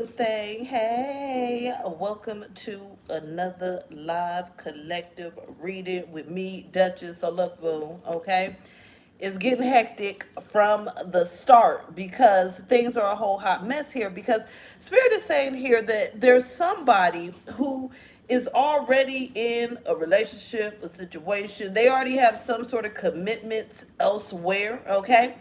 Thing. Hey, welcome to another live collective reading with me, Duchess. So look, boo, okay? It's getting hectic from the start because things are a whole hot mess here. Because Spirit is saying here that there's somebody who is already in a relationship, a situation. They already have some sort of commitments elsewhere, okay?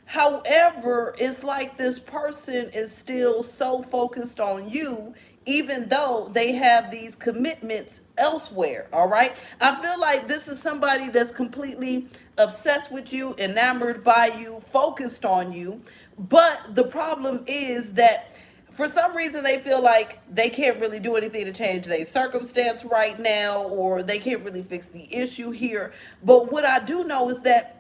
However, it's like this person is still so focused on you, even though they have these commitments elsewhere. All right. I feel like this is somebody that's completely obsessed with you, enamored by you, focused on you. But the problem is that for some reason they feel like they can't really do anything to change their circumstance right now, or they can't really fix the issue here. But what I do know is that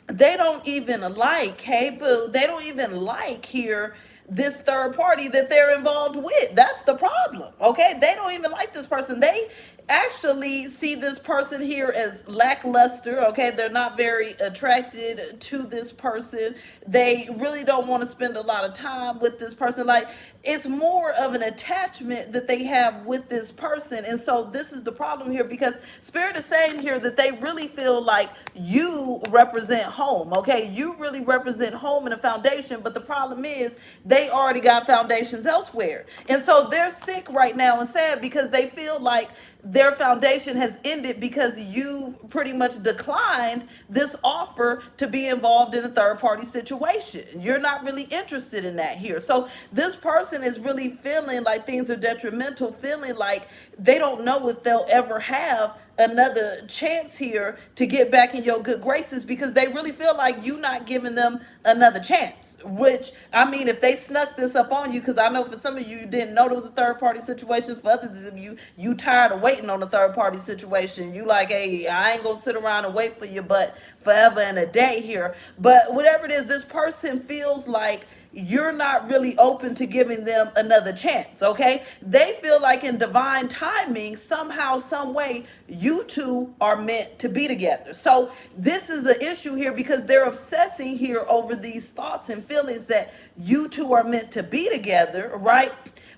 they don't even like, hey boo, they don't even like here this third party that they're involved with. That's the problem. Okay, they don't even like this person. They actually see this person here as lackluster. Okay, they're not very attracted to this person. They really don't want to spend a lot of time with this person. Like, it's more of an attachment that they have with this person. And so this is the problem here, because Spirit is saying here that they really feel like you represent home. Okay, you really represent home and a foundation, but the problem is they already got foundations elsewhere. And so they're sick right now and sad because they feel like their foundation has ended because you've pretty much declined this offer to be involved in a third party situation. You're not really interested in that here. So this person is really feeling like things are detrimental, feeling like they don't know if they'll ever have another chance here to get back in your good graces, because they really feel like you not giving them another chance. Which, I mean, if they snuck this up on you, because I know for some of you didn't know there was a third party situation. For others of you tired of waiting on a third party situation. You like, hey, I ain't gonna sit around and wait for you but forever and a day here. But whatever it is, this person feels like you're not really open to giving them another chance. Okay, they feel like in divine timing, somehow, some way, you two are meant to be together. So this is an issue here because they're obsessing here over these thoughts and feelings that you two are meant to be together, right?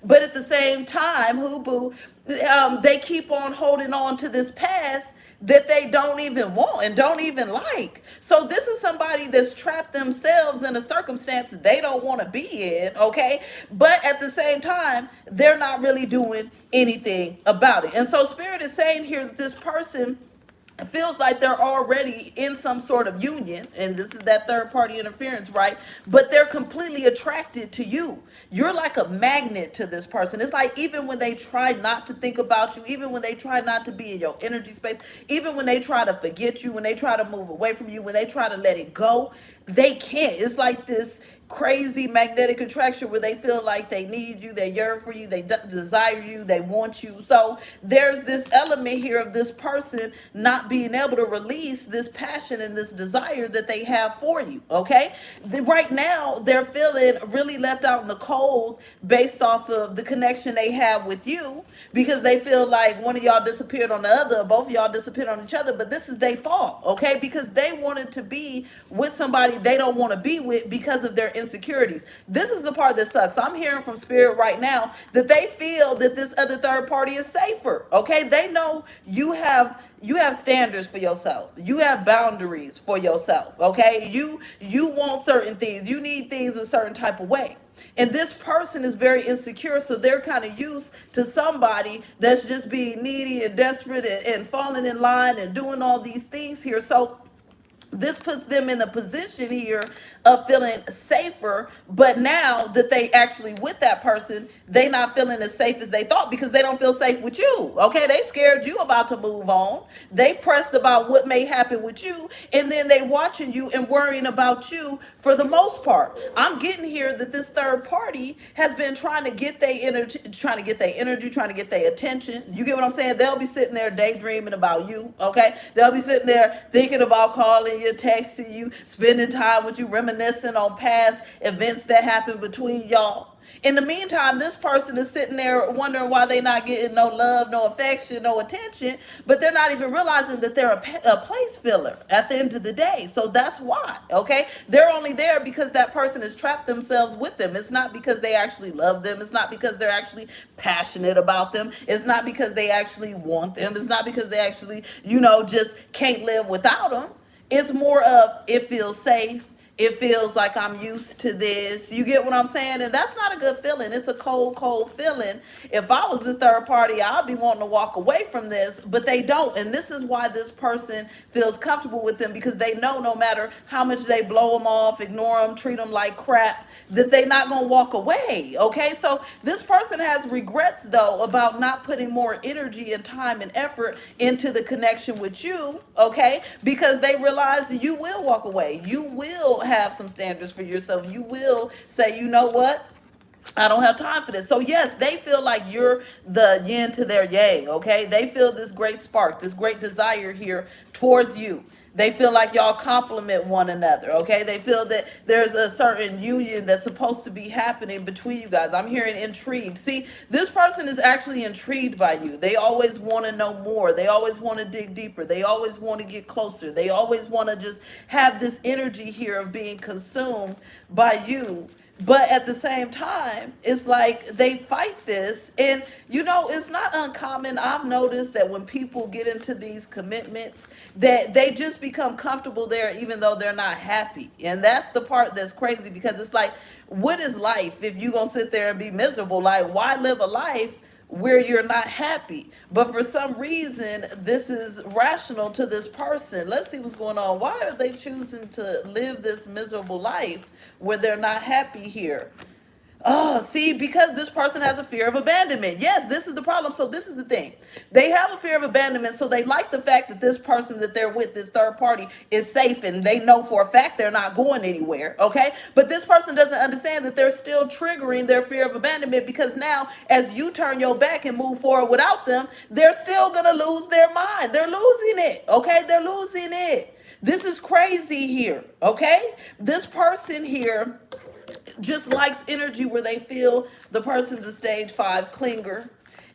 But at the same time, they keep on holding on to this past that they don't even want and don't even like. So this is somebody that's trapped themselves in a circumstance they don't want to be in, okay? But at the same time, they're not really doing anything about it. And so Spirit is saying here that this person feels like they're already in some sort of union, and this is that third party interference, right? But they're completely attracted to you. You're like a magnet to this person. It's like even when they try not to think about you, even when they try not to be in your energy space, even when they try to forget you, when they try to move away from you, when they try to let it go, they can't. It's like this crazy magnetic attraction where they feel like they need you, they yearn for you, they desire you, they want you. So there's this element here of this person not being able to release this passion and this desire that they have for you. Okay, right now they're feeling really left out in the cold based off of the connection they have with you, because they feel like one of y'all disappeared on the other, both of y'all disappeared on each other. But this is their fault, okay? Because they wanted to be with somebody they don't want to be with because of their insecurities. This is the part that sucks. I'm hearing from Spirit right now that they feel that this other third party is safer, okay? They know you have standards for yourself. You have boundaries for yourself, okay? You want certain things. You need things a certain type of way. And this person is very insecure, so they're kind of used to somebody that's just being needy and desperate and falling in line and doing all these things here. So this puts them in a position here of feeling safer. But now that they actually with that person, they not feeling as safe as they thought, because they don't feel safe with you. Okay, they scared you about to move on. They pressed about what may happen with you, and then they watching you and worrying about you for the most part. I'm getting here that this third party has been trying to get their energy, trying to get their attention. You get what I'm saying? They'll be sitting there daydreaming about you. Okay, they'll be sitting there thinking about calling you, texting you, spending time with you, reminiscing on past events that happened between y'all. In the meantime, this person is sitting there wondering why they're not getting no love, no affection, no attention, but they're not even realizing that they're a place filler at the end of the day. So that's why, okay? They're only there because that person has trapped themselves with them. It's not because they actually love them. It's not because they're actually passionate about them. It's not because they actually want them. It's not because they actually, just can't live without them. It's more of it feels safe. It feels like I'm used to this. You get what I'm saying? And that's not a good feeling. It's a cold, cold feeling. If I was the third party, I'd be wanting to walk away from this, but they don't. And this is why this person feels comfortable with them, because they know no matter how much they blow them off, ignore them, treat them like crap, that they're not going to walk away. Okay? So this person has regrets, though, about not putting more energy and time and effort into the connection with you. Okay? Because they realize that you will walk away. You will have some standards for yourself. You will say, you know what? I don't have time for this. So yes, they feel like you're the yin to their yang, okay? They feel this great spark, this great desire here towards you. They feel like y'all complement one another, okay? They feel that there's a certain union that's supposed to be happening between you guys. I'm hearing intrigued. See, this person is actually intrigued by you. They always want to know more. They always want to dig deeper. They always want to get closer. They always want to just have this energy here of being consumed by you. But at the same time, it's like they fight this. And, it's not uncommon. I've noticed that when people get into these commitments, that they just become comfortable there, even though they're not happy. And that's the part that's crazy, because it's like, what is life if you're going to sit there and be miserable? Like, why live a life where you're not happy? But for some reason, this is rational to this person. Let's see what's going on. Why are they choosing to live this miserable life where they're not happy here? Oh, see, because this person has a fear of abandonment. Yes, this is the problem. So this is the thing. They have a fear of abandonment, so they like the fact that this person that they're with, this third party, is safe, and they know for a fact they're not going anywhere, okay? But this person doesn't understand that they're still triggering their fear of abandonment, because now, as you turn your back and move forward without them, they're still going to lose their mind. They're losing it, okay? They're losing it. This is crazy here, okay? This person here just likes energy where they feel the person's a stage 5 clinger.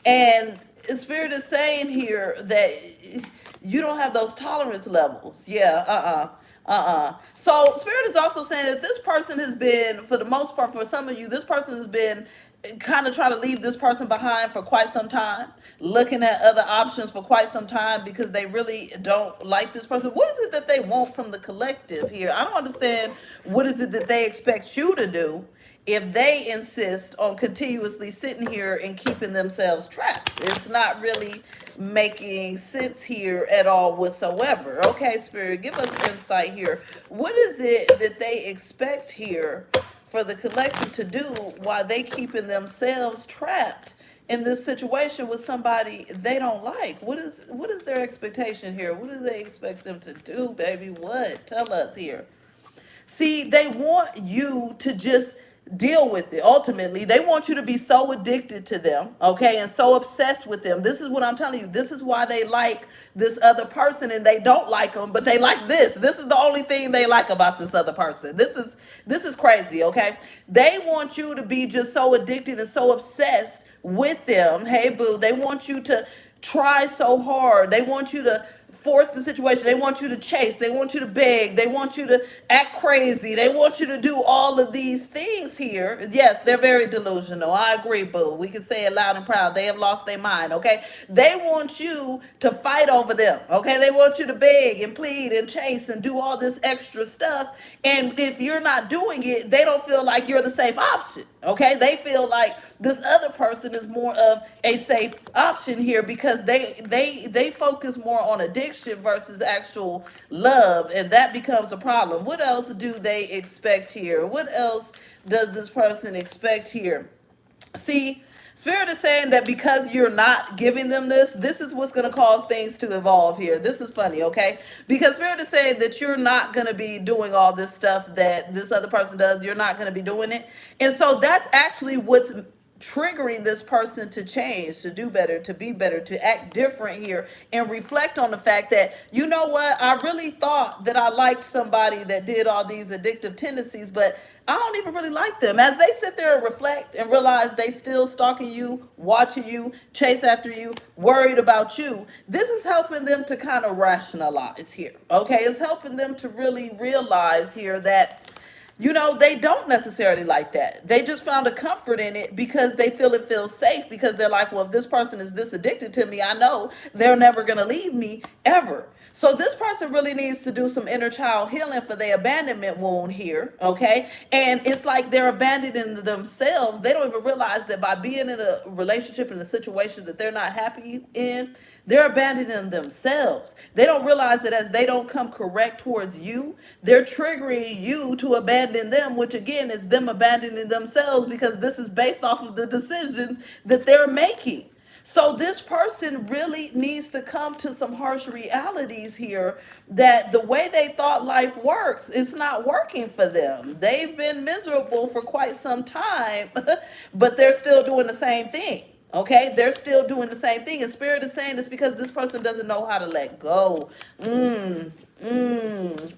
And Spirit is saying here that you don't have those tolerance levels. Yeah, So Spirit is also saying that this person has been, for the most part, for some of you, this person has been kind of trying to leave this person behind for quite some time, looking at other options for quite some time, because they really don't like this person. What is it that they want from the collective here? I don't understand. What is it that they expect you to do if they insist on continuously sitting here and keeping themselves trapped? It's not really making sense here at all whatsoever. Okay, Spirit, give us insight here. What is it that they expect here for the collective to do while they keeping themselves trapped in this situation with somebody they don't like? What is their expectation here? What do they expect them to do, baby? What? Tell us here. See, they want you to just deal with it. Ultimately, they want you to be so addicted to them, okay, and so obsessed with them. This is what I'm telling you. This is why they like this other person, and they don't like them, but they like this. This is the only thing they like about this other person. This is crazy, okay? They want you to be just so addicted and so obsessed with them. Hey, boo, they want you to try so hard. They want you to force the situation. They want you to chase. They want you to beg. They want you to act crazy. They want you to do all of these things here. Yes, they're very delusional. I agree, boo. We can say it loud and proud. They have lost their mind, okay? They want you to fight over them, okay? They want you to beg and plead and chase and do all this extra stuff. And if you're not doing it, they don't feel like you're the safe option, okay? They feel like this other person is more of a safe option here, because they focus more on addiction versus actual love, and that becomes a problem. What else do they expect here? What else does this person expect here? See, Spirit is saying that because you're not giving them this is what's going to cause things to evolve here. This is funny, okay? Because Spirit is saying that you're not going to be doing all this stuff that this other person does. You're not going to be doing it. And so that's actually what's triggering this person to change, to do better, to be better, to act different here, and reflect on the fact that, you know what, I really thought that I liked somebody that did all these addictive tendencies, but I don't even really like them. As they sit there and reflect and realize they still stalking you, watching you, chase after you, worried about you, this is helping them to kind of rationalize here. Okay, it's helping them to really realize here that they don't necessarily like that. They just found a comfort in it because they feel it feels safe, because they're like, well, if this person is this addicted to me, I know they're never going to leave me ever. So this person really needs to do some inner child healing for their abandonment wound here, okay? And it's like they're abandoning themselves. They don't even realize that by being in a relationship, in a situation that they're not happy in, they're abandoning themselves. They don't realize that as they don't come correct towards you, they're triggering you to abandon them, which again is them abandoning themselves, because this is based off of the decisions that they're making. So this person really needs to come to some harsh realities here, that the way they thought life works, it's not working for them. They've been miserable for quite some time, but they're still doing the same thing. Okay, they're still doing the same thing. And Spirit is saying it's because this person doesn't know how to let go. Mm, mm.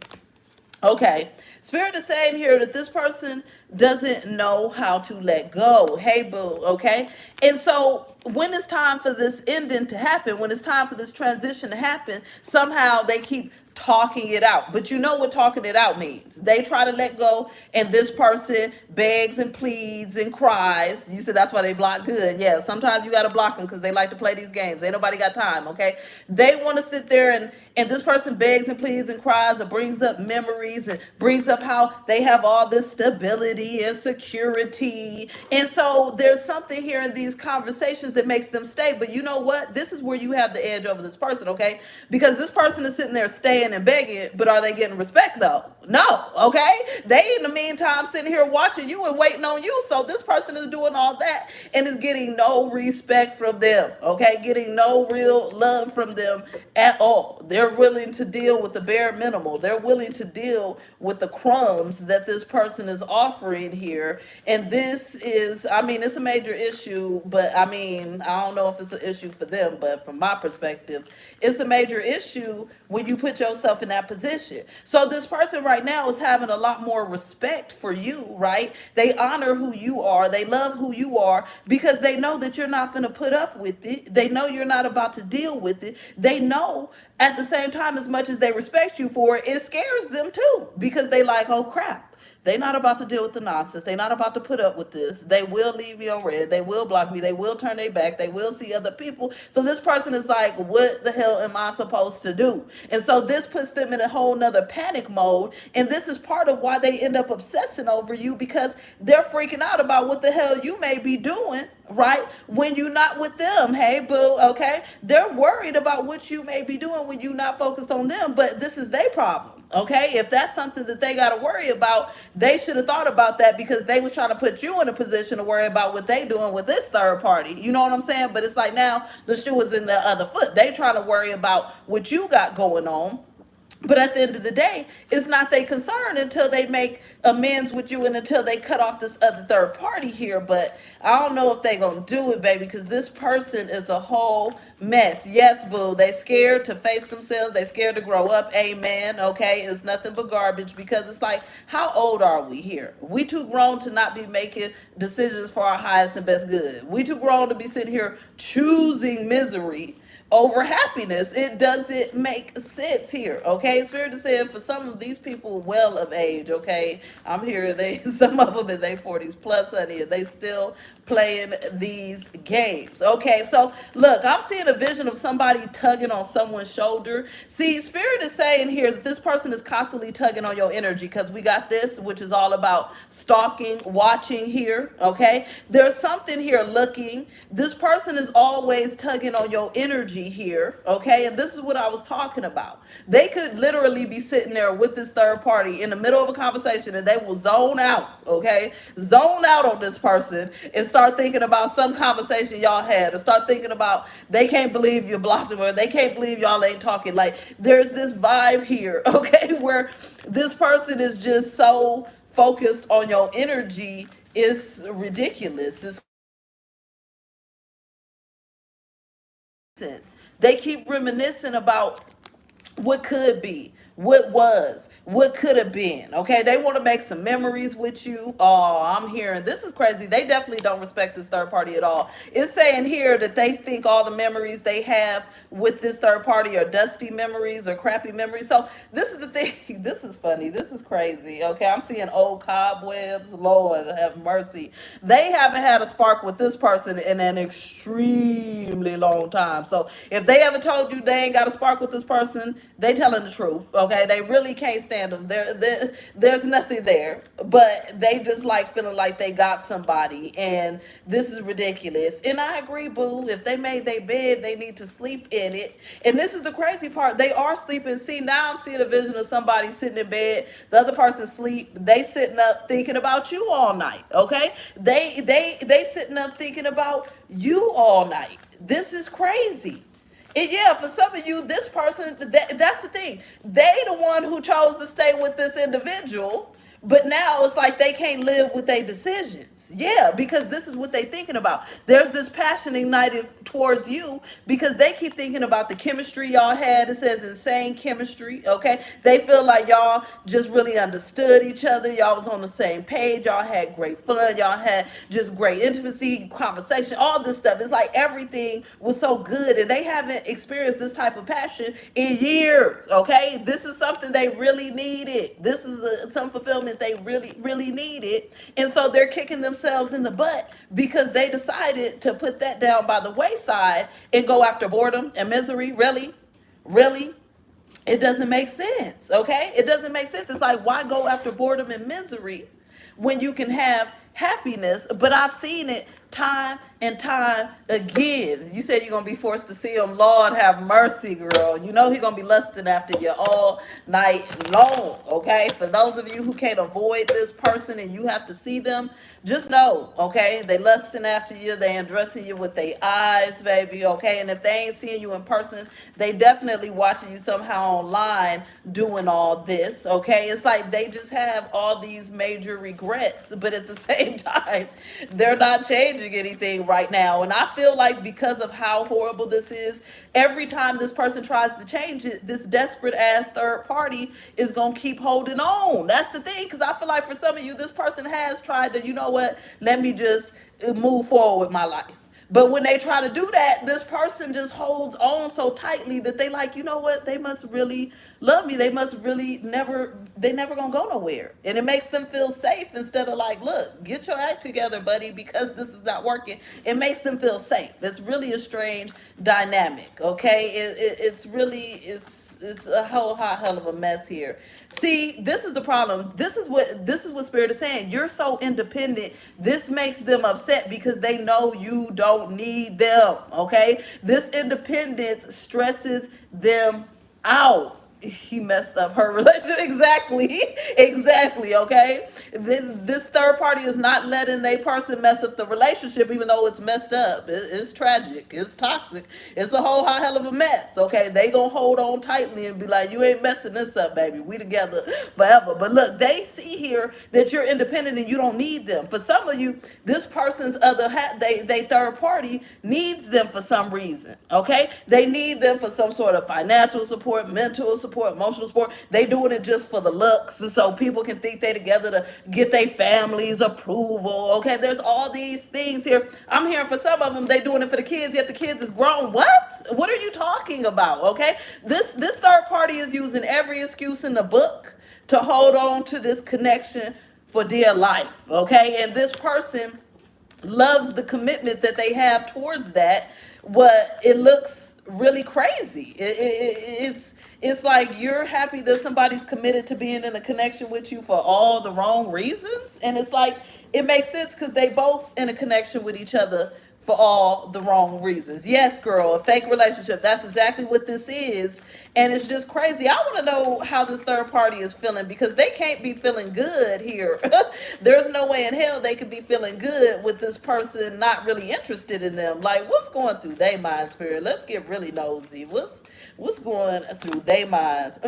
Okay. Spirit is saying here that this person doesn't know how to let go. Hey, boo. Okay. And so when it's time for this ending to happen, when it's time for this transition to happen, somehow they keep talking it out. But you know what talking it out means. They try to let go, and this person begs and pleads and cries. You said that's why they block good. Yeah, sometimes you got to block them because they like to play these games. Ain't nobody got time, okay? They want to sit there and this person begs and pleads and cries and brings up memories and brings up how they have all this stability and security. And so there's something here in these conversations that makes them stay. But you know what? This is where you have the edge over this person, okay? Because this person is sitting there staying and begging, but are they getting respect though? No, okay? They in the meantime sitting here watching you and waiting on you. So this person is doing all that and is getting no respect from them, okay? Getting no real love from them at all. They're willing to deal with the bare minimal. They're willing to deal with the crumbs that this person is offering here. And this is, I mean, it's a major issue, but I mean, I don't know if it's an issue for them, but from my perspective, it's a major issue when you put yourself in that position. So this person right now is having a lot more respect for you, right? They honor who you are. They love who you are because they know that you're not going to put up with it. They know you're not about to deal with it. They know at the same time, as much as they respect you for it, it scares them too, because they like, oh crap. They're not about to deal with the nonsense. They're not about to put up with this. They will leave me on red. They will block me. They will turn their back. They will see other people. So this person is like, what the hell am I supposed to do? And so this puts them in a whole nother panic mode. And this is part of why they end up obsessing over you, because they're freaking out about what the hell you may be doing, right? When you're not with them. Hey, boo, okay? They're worried about what you may be doing when you're not focused on them, but this is their problem. Okay, if that's something that they got to worry about, they should have thought about that, because they was trying to put you in a position to worry about what they doing with this third party. You know what I'm saying? But it's like now the shoe is in the other foot. They trying to worry about what you got going on. But at the end of the day, it's not their concern until they make amends with you and until they cut off this other third party here. But I don't know if they gonna do it, baby, because this person is a whole mess. Yes, boo. They scared to face themselves. They scared to grow up. Amen. Okay, it's nothing but garbage, because it's like, how old are we here? We too grown to not be making decisions for our highest and best good. We too grown to be sitting here choosing misery over happiness. It doesn't make sense here, okay? Spirit is saying for some of these people well of age, okay? I'm here, they some of them in their 40s plus, honey, and they still playing these games. Okay, so look, I'm seeing a vision of somebody tugging on someone's shoulder. See, Spirit is saying here that this person is constantly tugging on your energy, because we got this, which is all about stalking, watching here. Okay, there's something here looking. This person is always tugging on your energy here. Okay, and this is what I was talking about. They could literally be sitting there with this third party in the middle of a conversation, and they will zone out. Okay, zone out on this person and start thinking about some conversation y'all had, or start thinking about they can't believe you blocked them, or they can't believe y'all ain't talking. Like, there's this vibe here, okay, where this person is just so focused on your energy. It's ridiculous. They keep reminiscing about what could be, what was, what could have been. Okay, they want to make some memories with you. Oh, I'm hearing this is crazy. They definitely don't respect this third party at all. It's saying here that they think all the memories they have with this third party are dusty memories or crappy memories. So this is the thing. This is funny. This is crazy. Okay, I'm seeing old cobwebs. Lord have mercy. They haven't had a spark with this person in an extremely long time. So if they ever told you they ain't got a spark with this person, they telling the truth. Okay, they really can't stand them. There's nothing there, but they just like feeling like they got somebody, and this is ridiculous. And I agree, boo. If they made their bed, they need to sleep in it. And this is the crazy part. They are sleeping. See, now I'm seeing a vision of somebody sitting in bed, the other person sleep, they sitting up thinking about you all night. Okay, they sitting up thinking about you all night. This is crazy. And yeah, for some of you, this person, that's the thing. They the one who chose to stay with this individual, but now it's like they can't live with their decisions. Yeah, because this is what they thinking about. There's this passion ignited towards you because they keep thinking about the chemistry y'all had. It says insane chemistry, okay? They feel like y'all just really understood each other. Y'all was on the same page. Y'all had great fun. Y'all had just great intimacy, conversation, all this stuff. It's like everything was so good, and they haven't experienced this type of passion in years, okay? This is something they really needed. This is some fulfillment they really needed. And so they're kicking themselves in the butt because they decided to put that down by the wayside and go after boredom and misery. Really, it doesn't make sense. Okay, it doesn't make sense. It's like, why go after boredom and misery when you can have happiness? But I've seen it time and time again. You said you're gonna be forced to see him. Lord have mercy, girl. You know he's gonna be lusting after you all night long. Okay, for those of you who can't avoid this person and you have to see them, just know, okay, they lusting after you. They undressing you with their eyes, baby. Okay, and if they ain't seeing you in person, they definitely watching you somehow online doing all this. Okay, it's like they just have all these major regrets, but at the same time, they're not changing anything right now. And I feel like because of how horrible this is, every time this person tries to change it, this desperate ass third party is gonna keep holding on. That's the thing, because I feel like for some of you, this person has tried to, you know what, let me just move forward with my life. But when they try to do that, this person just holds on so tightly that they like, you know what, they must really love me. They must really they never gonna go nowhere. And it makes them feel safe instead of like, look, get your act together, buddy, because this is not working. It makes them feel safe. It's really a strange dynamic, okay? It's really, it's a whole hot hell of a mess here. See, this is the problem. This is what Spirit is saying. You're so independent. This makes them upset because they know you don't need them. Okay? This independence stresses them out. He messed up her relationship. Exactly. Exactly. Okay. This third party is not letting they person mess up the relationship, even though it's messed up. It's tragic. It's toxic. It's a whole hell of a mess. Okay. They gonna hold on tightly and be like, you ain't messing this up, baby. We together forever. But look, they see here that you're independent and you don't need them. For some of you, this person's they third party needs them for some reason. Okay. They need them for some sort of financial support, mental support, emotional support. They doing it just for the looks, so people can think they together to get their family's approval. Okay, there's all these things here. I'm hearing for some of them they doing it for the kids, yet the kids is grown. What are you talking about? Okay, this third party is using every excuse in the book to hold on to this connection for dear life. Okay, and this person loves the commitment that they have towards that, but it looks really crazy. It's like you're happy that somebody's committed to being in a connection with you for all the wrong reasons. And it's like, it makes sense because they both in a connection with each other for all the wrong reasons. Yes, girl, a fake relationship. That's exactly what this is. And it's just crazy. I want to know how this third party is feeling because they can't be feeling good here. There's no way in hell they could be feeling good with this person not really interested in them. Like, what's going through their mind, Spirit? Let's get really nosy. What's going through their minds?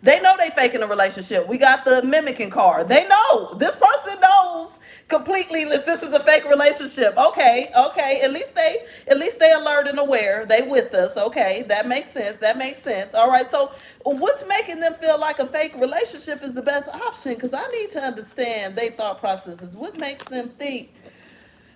They know they faking a relationship. We got the mimicking card. They know. This person knows completely if this is a fake relationship. Okay, okay. At least they alert and aware. They with us. Okay, that makes sense. That makes sense. All right. So what's making them feel like a fake relationship is the best option? Because I need to understand their thought processes. What makes them think,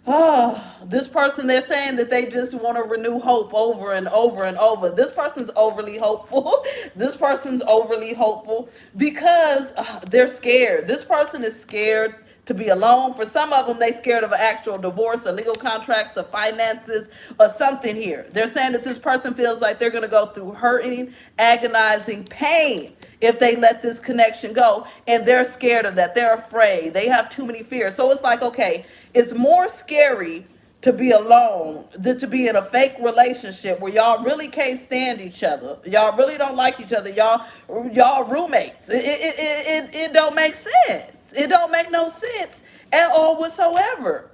oh, this person, they're saying that they just want to renew hope over and over and over. This person's overly hopeful. This person's overly hopeful because they're scared. This person is scared to be alone. For some of them, they scared of an actual divorce or legal contracts or finances or something here. They're saying that this person feels like they're going to go through hurting, agonizing pain if they let this connection go, and they're scared of that. They're afraid. They have too many fears. So it's like, okay, it's more scary to be alone than to be in a fake relationship where y'all really can't stand each other. Y'all really don't like each other. Y'all roommates. It don't make sense. It don't make no sense at all whatsoever.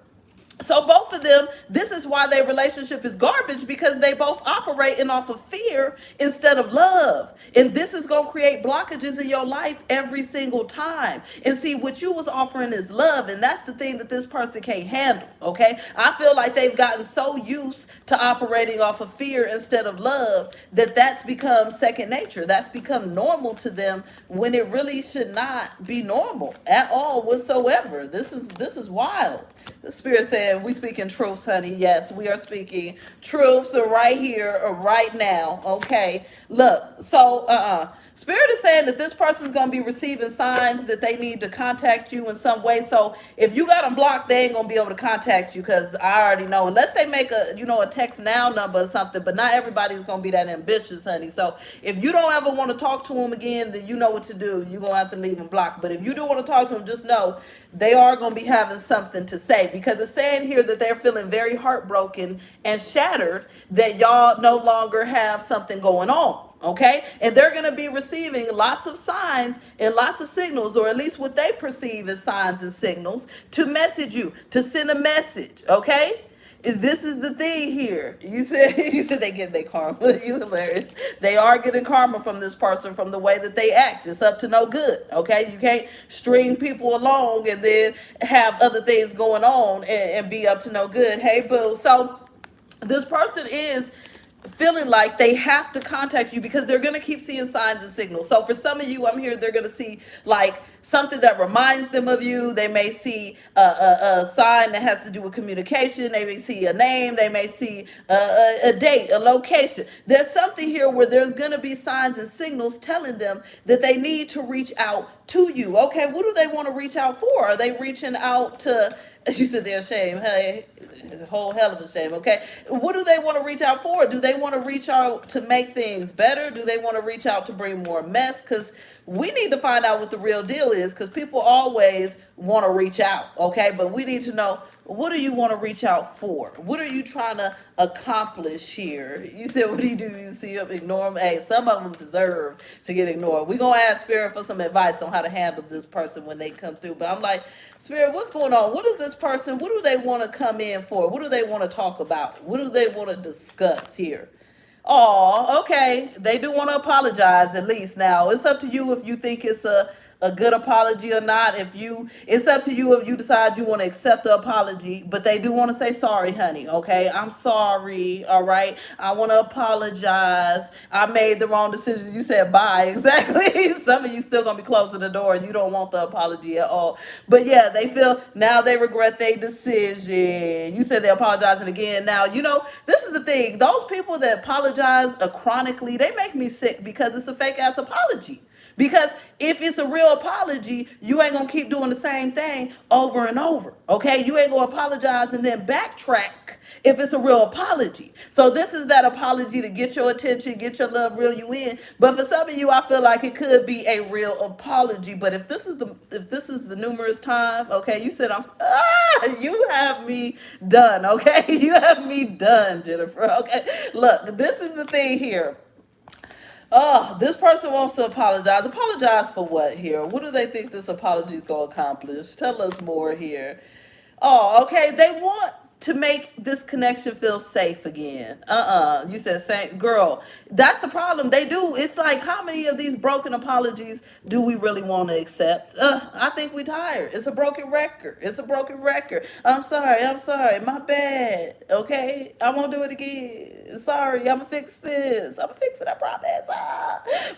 So both of them, this is why their relationship is garbage, because they both operating off of fear instead of love. And this is going to create blockages in your life every single time. And see, what you was offering is love, and that's the thing that this person can't handle, okay? I feel like they've gotten so used to operating off of fear instead of love that that's become second nature. That's become normal to them when it really should not be normal at all whatsoever. This is wild. The Spirit saying, we speaking truths, honey. Yes, we are speaking truths right here, right now. Okay. Look, so Spirit is saying that this person is going to be receiving signs that they need to contact you in some way. So if you got them blocked, they ain't going to be able to contact you, because I already know, unless they make a text now number or something, but not everybody's going to be that ambitious, honey. So if you don't ever want to talk to them again, then you know what to do. You're going to have to leave them blocked. But if you do want to talk to them, just know they are going to be having something to say, because it's saying here that they're feeling very heartbroken and shattered that y'all no longer have something going on. Okay, and they're going to be receiving lots of signs and lots of signals, or at least what they perceive as signs and signals, to message you, to send a message. Okay, this is the thing here. You said they get their karma. You hilarious. They are getting karma from this person, from the way that they act. It's up to no good. Okay, you can't string people along and then have other things going on and be up to no good. Hey, boo. So this person is feeling like they have to contact you because they're going to keep seeing signs and signals. So for some of you, I'm here, they're going to see like something that reminds them of you. They may see a sign that has to do with communication. They may see a name. They may see a date, a location. There's something here where there's going to be signs and signals telling them that they need to reach out to you. Okay, what do they want to reach out for? Are they reaching out to, you said they're ashamed. Hey, a whole hell of a shame. Okay, what do they want to reach out for? Do they want to reach out to make things better? Do they want to reach out to bring more mess? Because we need to find out what the real deal is, because people always want to reach out. Okay, but we need to know, what do you want to reach out for? What are you trying to accomplish here? You said, what do? You see them, ignore them? Hey, some of them deserve to get ignored. We're going to ask Spirit for some advice on how to handle this person when they come through. But I'm like, Spirit, what's going on? What is this person? What do they want to come in for? What do they want to talk about? What do they want to discuss here? Oh, okay. They do want to apologize at least. Now, it's up to you if you think it's a good apology or not. It's up to you if you decide you want to accept the apology, but they do want to say sorry, honey. Okay, I'm sorry. All right, I want to apologize. I made the wrong decision. You said bye. Exactly. Some of you still gonna be closing the door and you don't want the apology at all. But yeah, they feel now they regret their decision. You said they're apologizing again. Now, this is the thing. Those people that apologize chronically, they make me sick, because it's a fake ass apology. Because if it's a real apology, you ain't gonna keep doing the same thing over and over. Okay, you ain't gonna apologize and then backtrack if it's a real apology. So this is that apology to get your attention, get your love, reel you in. But for some of you, I feel like it could be a real apology. But if this is the numerous time, okay, you said you have me done. Okay, you have me done, Jennifer. Okay, look, this is the thing here. Oh, this person wants to apologize. Apologize for what here? What do they think this apology is going to accomplish? Tell us more here. Oh, okay. They want to make this connection feel safe again. You said same girl. That's the problem. They do. It's like, how many of these broken apologies do we really want to accept? I think we tired. It's a broken record. It's a broken record. I'm sorry. I'm sorry. My bad. Okay, I won't do it again. Sorry. I'm gonna fix this. I'm gonna fix it. I promise.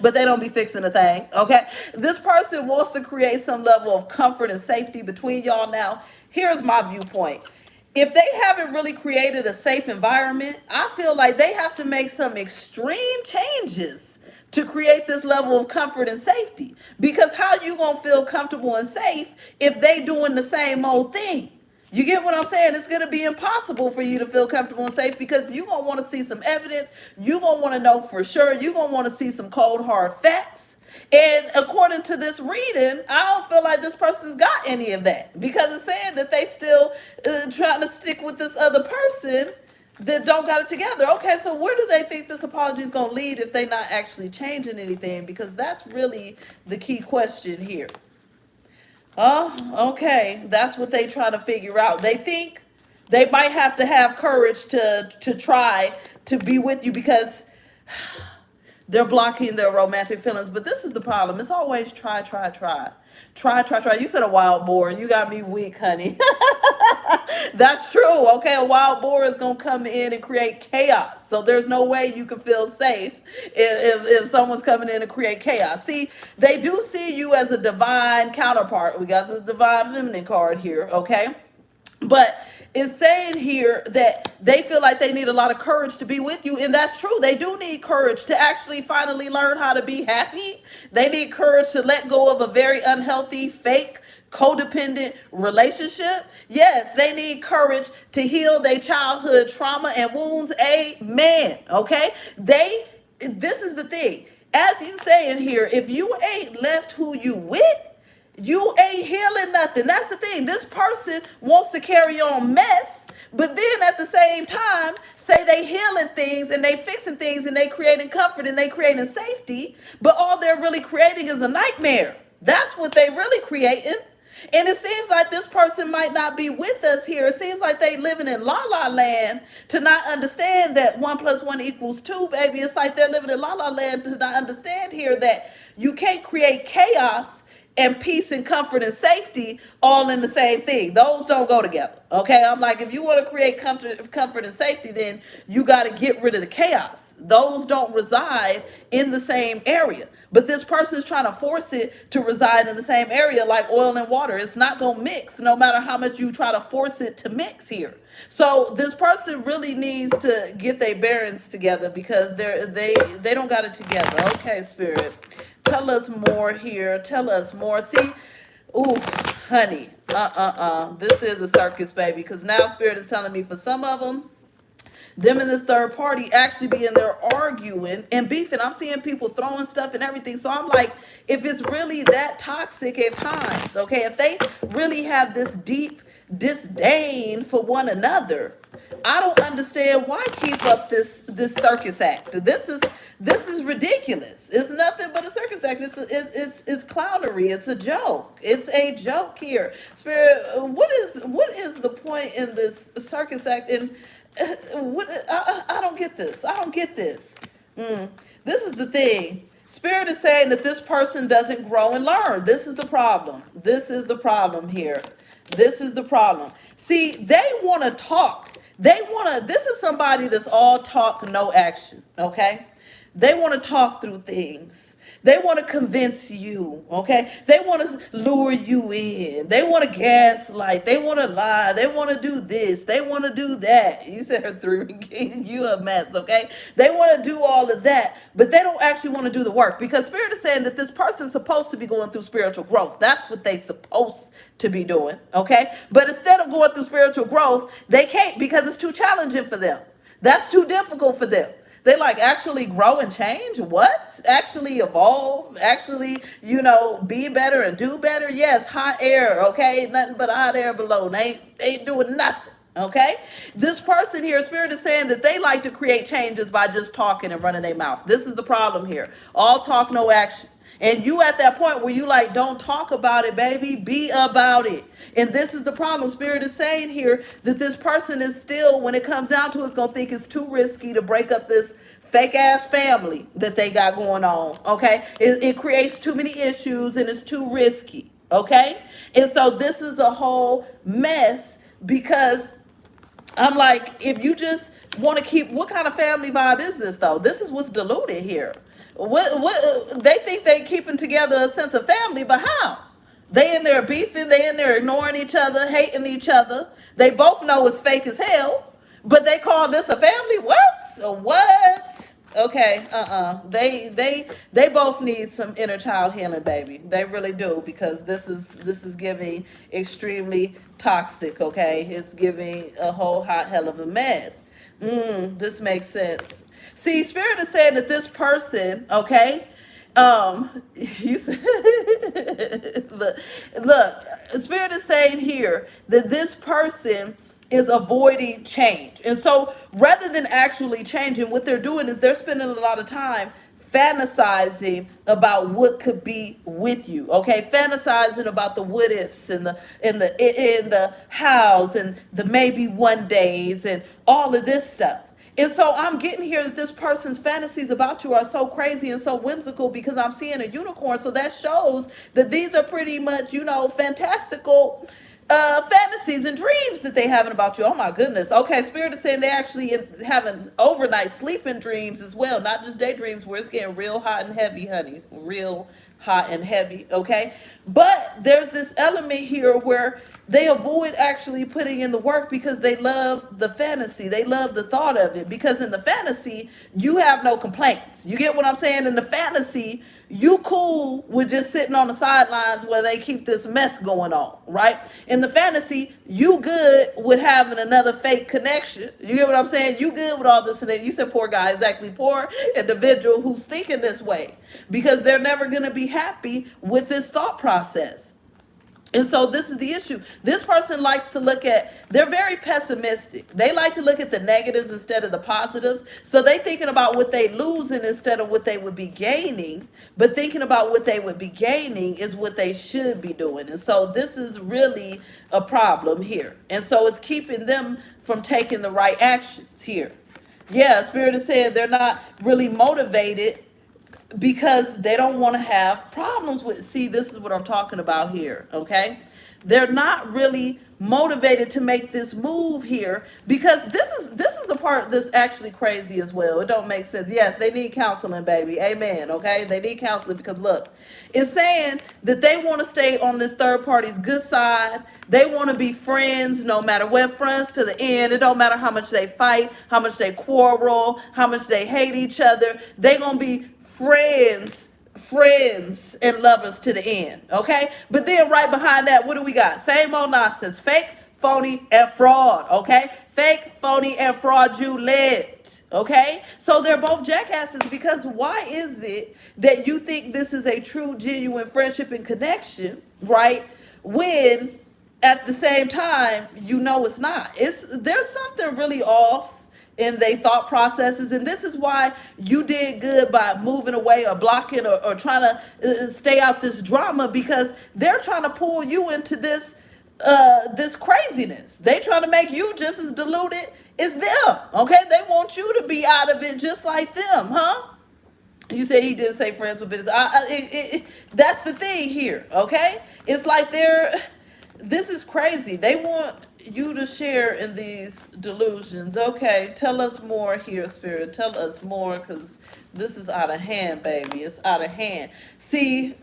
But they don't be fixing a thing. Okay. This person wants to create some level of comfort and safety between y'all. Now, here's my viewpoint. If they haven't really created a safe environment, I feel like they have to make some extreme changes to create this level of comfort and safety. Because how you gonna feel comfortable and safe if they doing the same old thing? You get what I'm saying? It's going to be impossible for you to feel comfortable and safe because you're going to want to see some evidence. You're going to want to know for sure. You're going to want to see some cold, hard facts. And according to this reading, I don't feel like this person's got any of that because it's saying that they still trying to stick with this other person that don't got it together. Okay, so where do they think this apology is going to lead if they're not actually changing anything? Because that's really the key question here. Oh, okay. That's what they try to figure out. They think they might have to have courage to try to be with you because they're blocking their romantic feelings. But this is the problem. It's always try, try, try. Try, try, try. You said a wild boar. You got me weak, honey. That's true. Okay, a wild boar is gonna come in and create chaos. So there's no way you can feel safe if someone's coming in and create chaos. See, they do see you as a divine counterpart. We got the divine feminine card here, okay? But it's saying here that they feel like they need a lot of courage to be with you. And that's true. They do need courage to actually finally learn how to be happy. They need courage to let go of a very unhealthy, fake, codependent relationship. Yes, they need courage to heal their childhood trauma and wounds. Amen. Okay? This is the thing. As you saying here, if you ain't left who you with, you ain't healing nothing. That's the thing. This person wants to carry on mess, but then at the same time say they healing things and they fixing things and they creating comfort and they creating safety, but all they're really creating is a nightmare. That's what they really creating. And it seems like this person might not be with us here. It seems like they living in la la land to not understand that 1 + 1 = 2, baby. It's like they're living in la la land to not understand here that you can't create chaos and peace and comfort and safety all in the same thing. Those don't go together. Okay, I'm like, if you want to create comfort and safety, then you got to get rid of the chaos. Those don't reside in the same area. But this person is trying to force it to reside in the same area like oil and water. It's not going to mix no matter how much you try to force it to mix here. So this person really needs to get their bearings together because they don't got it together. Okay, Spirit. Tell us more here. Tell us more. See, ooh, honey, this is a circus, baby. Because now Spirit is telling me for some of them and this third party actually be in there arguing and beefing. I'm seeing people throwing stuff and everything. So I'm like, if it's really that toxic at times, okay, if they really have this deep disdain for one another, I don't understand why keep up this circus act. This is ridiculous. It's nothing but a circus act. It's clownery. It's a joke. It's a joke here. Spirit, what is the point in this circus act? And I don't get this. I don't get this. This is the thing. Spirit is saying that this person doesn't grow and learn. This is the problem. This is the problem here. This is the problem. See, they want to talk. This is somebody that's all talk, no action, okay? They want to talk through things. They want to convince you, okay? They want to lure you in. They want to gaslight. They want to lie. They want to do this. They want to do that. You said her 3 King, you a mess, okay? They want to do all of that, but they don't actually want to do the work because Spirit is saying that this person's supposed to be going through spiritual growth. That's what they supposed to be doing, okay? But instead of going through spiritual growth, they can't because it's too challenging for them. That's too difficult for them. They like actually grow and change. What? Actually evolve. Actually, be better and do better. Yes, hot air. Okay, nothing but hot air below. They ain't doing nothing. Okay, this person here, Spirit is saying that they like to create changes by just talking and running their mouth. This is the problem here. All talk, no action. And you at that point where you like, don't talk about it, baby, be about it. And this is the problem. Spirit is saying here that this person is still, when it comes down to it, is going to think it's too risky to break up this fake ass family that they got going on. Okay. It creates too many issues and it's too risky. Okay. And so this is a whole mess because I'm like, if you just want to keep, what kind of family vibe is this though? This is what's diluted here. What they think they keeping together a sense of family, but how? They in there beefing, they in there ignoring each other, hating each other. They both know it's fake as hell, but they call this a family. What? Okay, they both need some inner child healing, baby. They really do, because this is giving extremely toxic. Okay, it's giving a whole hot hell of a mess. This makes sense. See, Spirit is saying that this person, okay, you said, look, Spirit is saying here that this person is avoiding change. And so rather than actually changing, what they're doing is they're spending a lot of time fantasizing about what could be with you. Okay, fantasizing about the what ifs and the hows and the maybe one days and all of this stuff. And so I'm getting here that this person's fantasies about you are so crazy and so whimsical because I'm seeing a unicorn. So that shows that these are pretty much, fantastical fantasies and dreams that they having about you. Oh my goodness. Okay, Spirit is saying they actually having overnight sleeping dreams as well, not just daydreams where it's getting real hot and heavy, honey. Real hot and heavy, okay? But there's this element here where they avoid actually putting in the work because they love the fantasy. They love the thought of it because in the fantasy, you have no complaints. You get what I'm saying? In the fantasy, you cool with just sitting on the sidelines where they keep this mess going on, right? In the fantasy, you good with having another fake connection. You get what I'm saying? You good with all this and that. You said poor guy, exactly. Poor individual who's thinking this way because they're never going to be happy with this thought process. And so this is the issue. This person likes to look at, they're very pessimistic. They like to look at the negatives instead of the positives. So they thinking about what they losing instead of what they would be gaining. But thinking about what they would be gaining is what they should be doing. And so this is really a problem here. And so it's keeping them from taking the right actions here. Yeah, Spirit is saying they're not really motivated because they don't want to have problems with, see, this is what I'm talking about here, okay? They're not really motivated to make this move here because this is a part that's actually crazy as well. It don't make sense. Yes, they need counseling, baby. Amen. Okay, they need counseling because look, it's saying that they want to stay on this third party's good side. They want to be friends no matter what, friends to the end. It don't matter how much they fight, how much they quarrel, how much they hate each other. They gonna be friends and lovers to the end, okay? But then right behind that, what do we got? Same old nonsense, fake, phony, and fraud, okay? Fake, phony, and fraudulent, okay? So they're both jackasses because why is it that you think this is a true, genuine friendship and connection, right? When at the same time, it's not. There's something really off in their thought processes, and this is why you did good by moving away or blocking or trying to stay out this drama, because they're trying to pull you into this craziness. They trying to make you just as deluded as them, okay? They want you to be out of it just like them, huh? You said he didn't say friends with business. That's the thing here, okay? It's like this is crazy. They want you to share in these delusions. Okay, tell us more here, Spirit. Tell us more, because this is out of hand, baby. It's out of hand. See,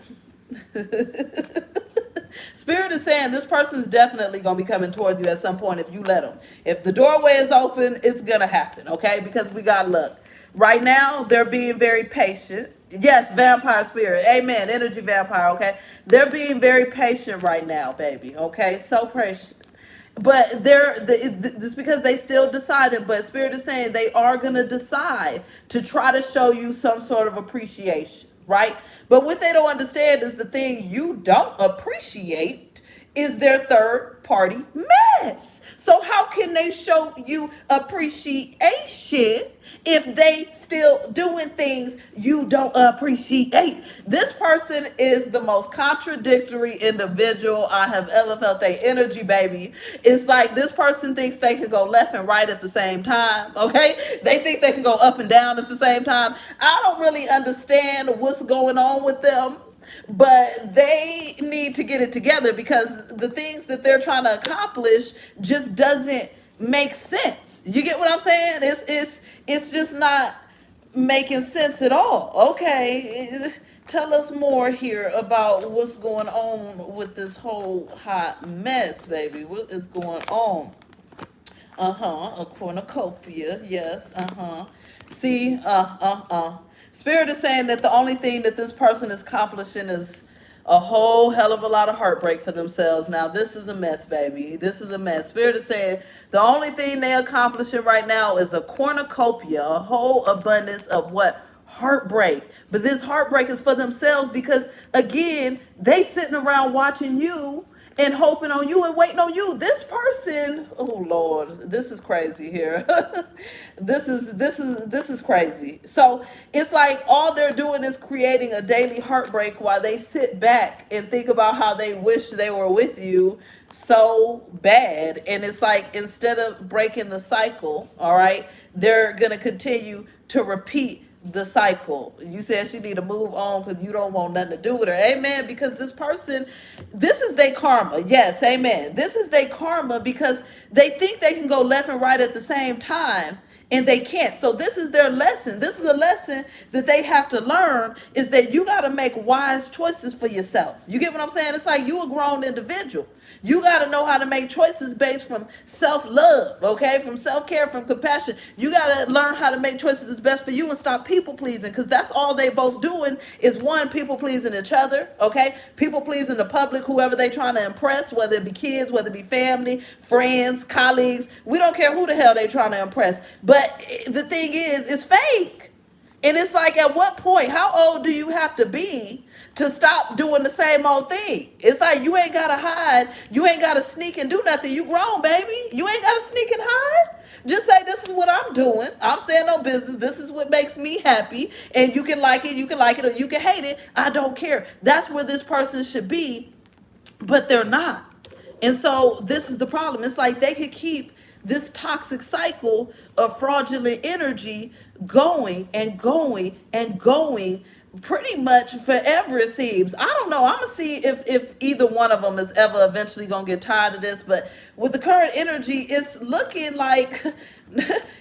Spirit is saying this person's definitely going to be coming towards you at some point if you let them. If the doorway is open, it's going to happen, okay? Because we got luck. Right now, they're being very patient. Yes, vampire spirit. Amen. Energy vampire, okay? They're being very patient right now, baby, okay? So patient. But it's because they still decided, but Spirit is saying they are going to decide to try to show you some sort of appreciation, right? But what they don't understand is the thing you don't appreciate is their third party mess. So how can they show you appreciation if they still doing things you don't appreciate. This person is the most contradictory individual I have ever felt. Their energy, baby. It's like this person thinks they can go left and right at the same time. Okay, they think they can go up and down at the same time. I don't really understand what's going on with them, but they need to get it together because the things that they're trying to accomplish just doesn't make sense. You get what I'm saying? It's just not making sense at all. Okay, tell us more here about what's going on with this whole hot mess, baby. What is going on? A cornucopia, yes, See, Spirit is saying that the only thing that this person is accomplishing is a whole hell of a lot of heartbreak for themselves. Now, this is a mess, baby. This is a mess. Spirit is saying the only thing they're accomplishing right now is a cornucopia, a whole abundance of what? Heartbreak. But this heartbreak is for themselves because, again, they sitting around watching you and hoping on you and waiting on you. This person, oh Lord, this is crazy here. This is crazy. So it's like all they're doing is creating a daily heartbreak while they sit back and think about how they wish they were with you so bad. And it's like instead of breaking the cycle, all right, they're gonna continue to repeat the cycle. You said she need to move on because you don't want nothing to do with her. Amen. Because this person, this is their karma. Yes, amen. This is their karma because they think they can go left and right at the same time and they can't. So this is their lesson. This is a lesson that they have to learn, is that you got to make wise choices for yourself. You get what I'm saying? It's like you a grown individual. You got to know how to make choices based from self-love, okay? From self-care, from compassion. You got to learn how to make choices that's best for you and stop people-pleasing, because that's all they both doing is, one, people-pleasing each other, okay? People-pleasing the public, whoever they trying to impress, whether it be kids, whether it be family, friends, colleagues. We don't care who the hell they trying to impress. But the thing is, it's fake. And it's like, at what point, how old do you have to be to stop doing the same old thing? It's like you ain't got to hide. You ain't got to sneak and do nothing. You grown, baby. You ain't got to sneak and hide. Just say, this is what I'm doing. I'm staying on business. This is what makes me happy. And you can like it, or you can hate it. I don't care. That's where this person should be, but they're not. And so this is the problem. It's like they could keep this toxic cycle of fraudulent energy going and going and going pretty much forever, it seems. I don't know. I'm gonna see if either one of them is ever eventually gonna get tired of this. But with the current energy, it's looking like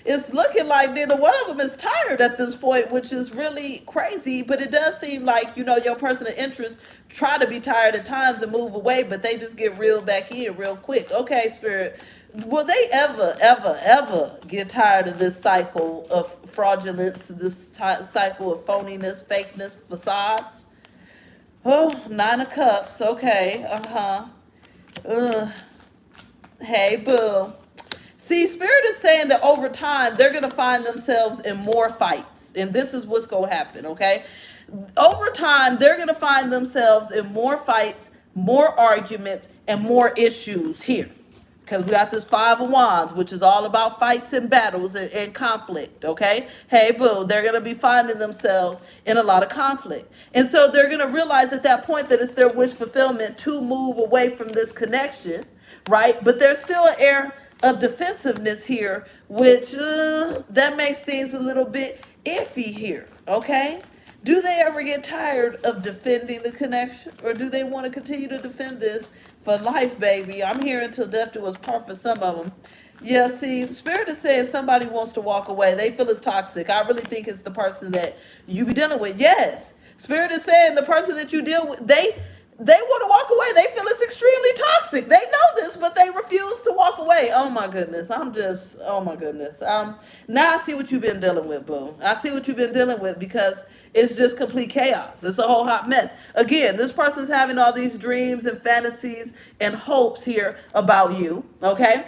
it's looking like neither one of them is tired at this point, which is really crazy. But it does seem like, your person of interest try to be tired at times and move away, but they just get reeled back in real quick. Okay, Spirit, will they ever get tired of this cycle of fraudulence, this cycle of phoniness, fakeness, facades? Oh, Nine of Cups. Okay. Hey, boo. See, Spirit is saying that over time, they're going to find themselves in more fights. And this is what's going to happen, okay? Over time, they're going to find themselves in more fights, more arguments, and more issues here. Because we got this Five of Wands, which is all about fights and battles and conflict, okay? Hey, boo, they're going to be finding themselves in a lot of conflict. And so they're going to realize at that point that it's their wish fulfillment to move away from this connection, right? But there's still an air of defensiveness here, which that makes things a little bit iffy here, okay? Do they ever get tired of defending the connection, or do they want to continue to defend this for life, baby? I'm here until death do us part for some of them. Yeah, see, Spirit is saying somebody wants to walk away. They feel it's toxic. I really think it's the person that you be dealing with. Yes, Spirit is saying the person that you deal with, they want to walk away. They feel it's extremely toxic. They know this, but they refuse to walk away. Oh my goodness. Oh my goodness. Now I see what you've been dealing with, boo. I see what you've been dealing with, because it's just complete chaos. It's a whole hot mess. Again, this person's having all these dreams and fantasies and hopes here about you, okay?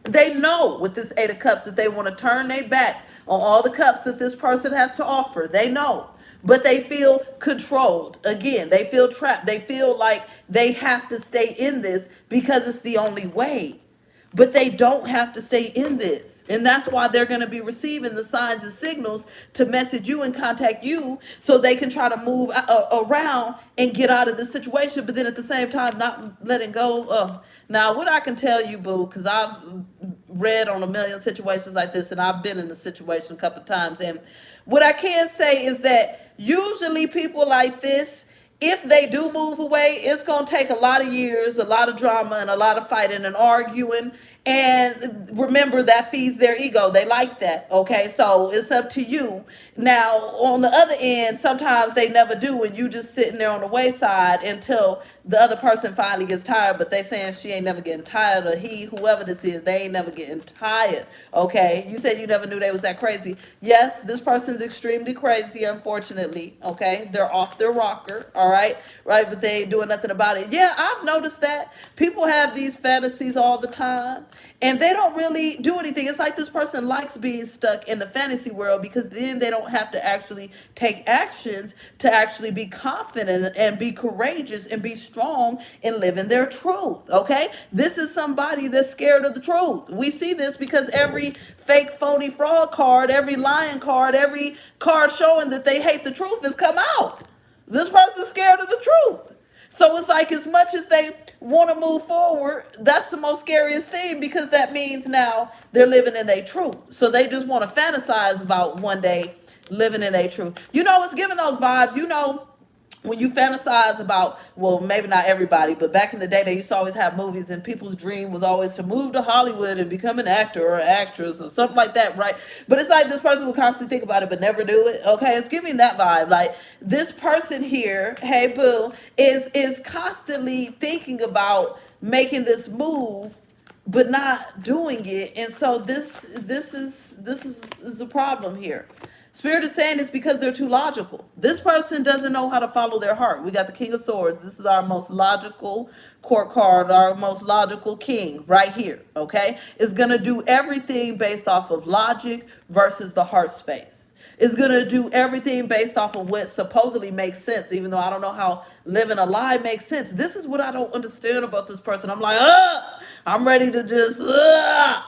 They know with this Eight of Cups that they want to turn their back on all the cups that this person has to offer. They know. But they feel controlled. Again, they feel trapped. They feel like they have to stay in this because it's the only way. but they don't have to stay in this. And that's why they're going to be receiving the signs and signals to message you and contact you so they can try to move around and get out of the situation, but then at the same time, not letting go of. Now, what I can tell you, boo, because I've read on a million situations like this, and I've been in the situation a couple of times, and what I can say is that usually people like this, if they do move away, it's going to take a lot of years, a lot of drama, and a lot of fighting and arguing. And remember, that feeds their ego. They like that. Okay. So it's up to you. Now, on the other end, sometimes they never do, and you just sitting there on the wayside until the other person finally gets tired. But they saying she ain't never getting tired, or he, whoever this is, they ain't never getting tired. Okay. You said you never knew they was that crazy. Yes, this person's extremely crazy, unfortunately. Okay. They're off their rocker. All right. Right. But they ain't doing nothing about it. Yeah, I've noticed that. People have these fantasies all the time, and they don't really do anything. It's like this person likes being stuck in the fantasy world because then they don't have to actually take actions to actually be confident and be courageous and be strong in living their truth. Okay. This is somebody that's scared of the truth. We see this because every fake, phony fraud card, every lying card, every card showing that they hate the truth has come out. This person's scared of the truth. So it's like, as much as they want to move forward, that's the most scariest thing, because that means now they're living in their truth. So they just want to fantasize about one day living in their truth. You know, it's giving those vibes. You know, when you fantasize about, well, maybe not everybody, but back in the day, they used to always have movies, and people's dream was always to move to Hollywood and become an actor or actress or something like that, right? But it's like this person will constantly think about it but never do it. Okay, it's giving that vibe. Like, this person here, hey boo, is constantly thinking about making this move but not doing it. And so this is a problem here. Spirit is saying it's because they're too logical. This person doesn't know how to follow their heart. We got the King of Swords. This is our most logical court card, our most logical king right here, okay? Is going to do everything based off of logic versus the heart space. Is going to do everything based off of what supposedly makes sense, even though I don't know how living a lie makes sense. This is what I don't understand about this person. I'm like, I'm ready to just,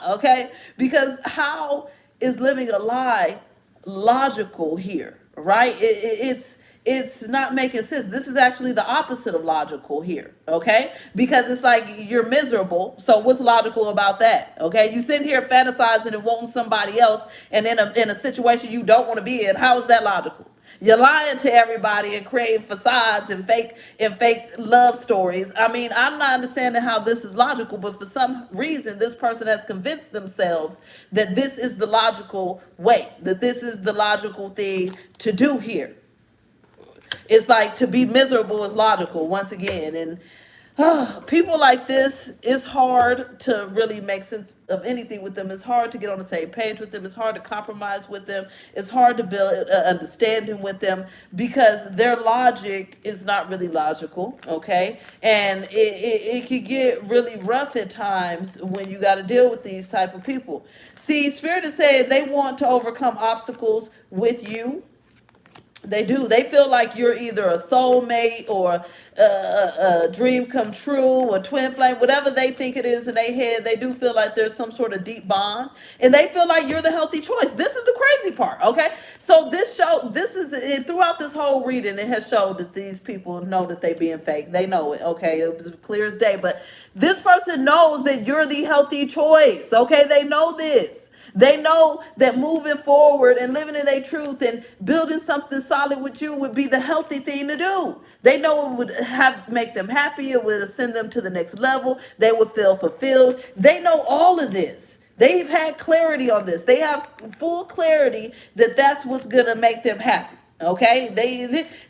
okay? Because how is living a lie logical here, right? It's not making sense. This is actually the opposite of logical here, okay? Because it's like you're miserable. So what's logical about that? Okay, you sitting here fantasizing and wanting somebody else, and in a situation you don't want to be in. How is that logical? You're lying to everybody and creating facades and fake love stories. I mean, I'm not understanding how this is logical, but for some reason, this person has convinced themselves that this is the logical way, that this is the logical thing to do here. It's like, to be miserable is logical once again. And people like this, it's hard to really make sense of anything with them. It's hard to get on the same page with them. It's hard to compromise with them. It's hard to build understanding with them, because their logic is not really logical, okay? And it can get really rough at times when you got to deal with these type of people. See, Spirit is saying they want to overcome obstacles with you. They do. They feel like you're either a soulmate or a dream come true or twin flame, whatever they think it is in their head. They do feel like there's some sort of deep bond, and they feel like you're the healthy choice. This is the crazy part, okay? So throughout this whole reading, it has showed that these people know that they being fake. They know it, okay? It was clear as day, but this person knows that you're the healthy choice, okay? They know this. They know that moving forward and living in their truth and building something solid with you would be the healthy thing to do. They know it would make them happy. It would send them to the next level. They would feel fulfilled. They know all of this. They've had clarity on this. They have full clarity that that's what's going to make them happy. Okay,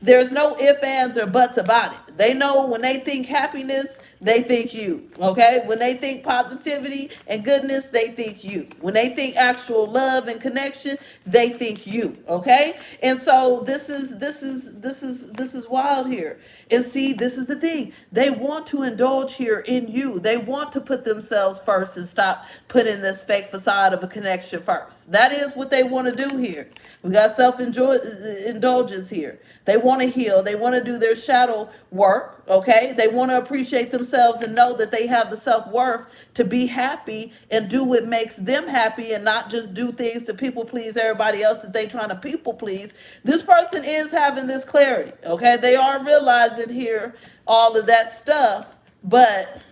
there's no ifs, ands, or buts about it. They know when they think happiness, they think you. Okay, when they think positivity and goodness, they think you. When they think actual love and connection, they think you. Okay, and so this is wild here. And see, this is the thing. They want to indulge here in you. They want to put themselves first and stop putting this fake facade of a connection first. That is what they want to do here. We got self-indulgence here. They want to heal. They want to do their shadow work work, okay? They want to appreciate themselves and know that they have the self-worth to be happy and do what makes them happy and not just do things to people please everybody else that they trying to people please. This person is having this clarity, okay? They are realizing here all of that stuff, but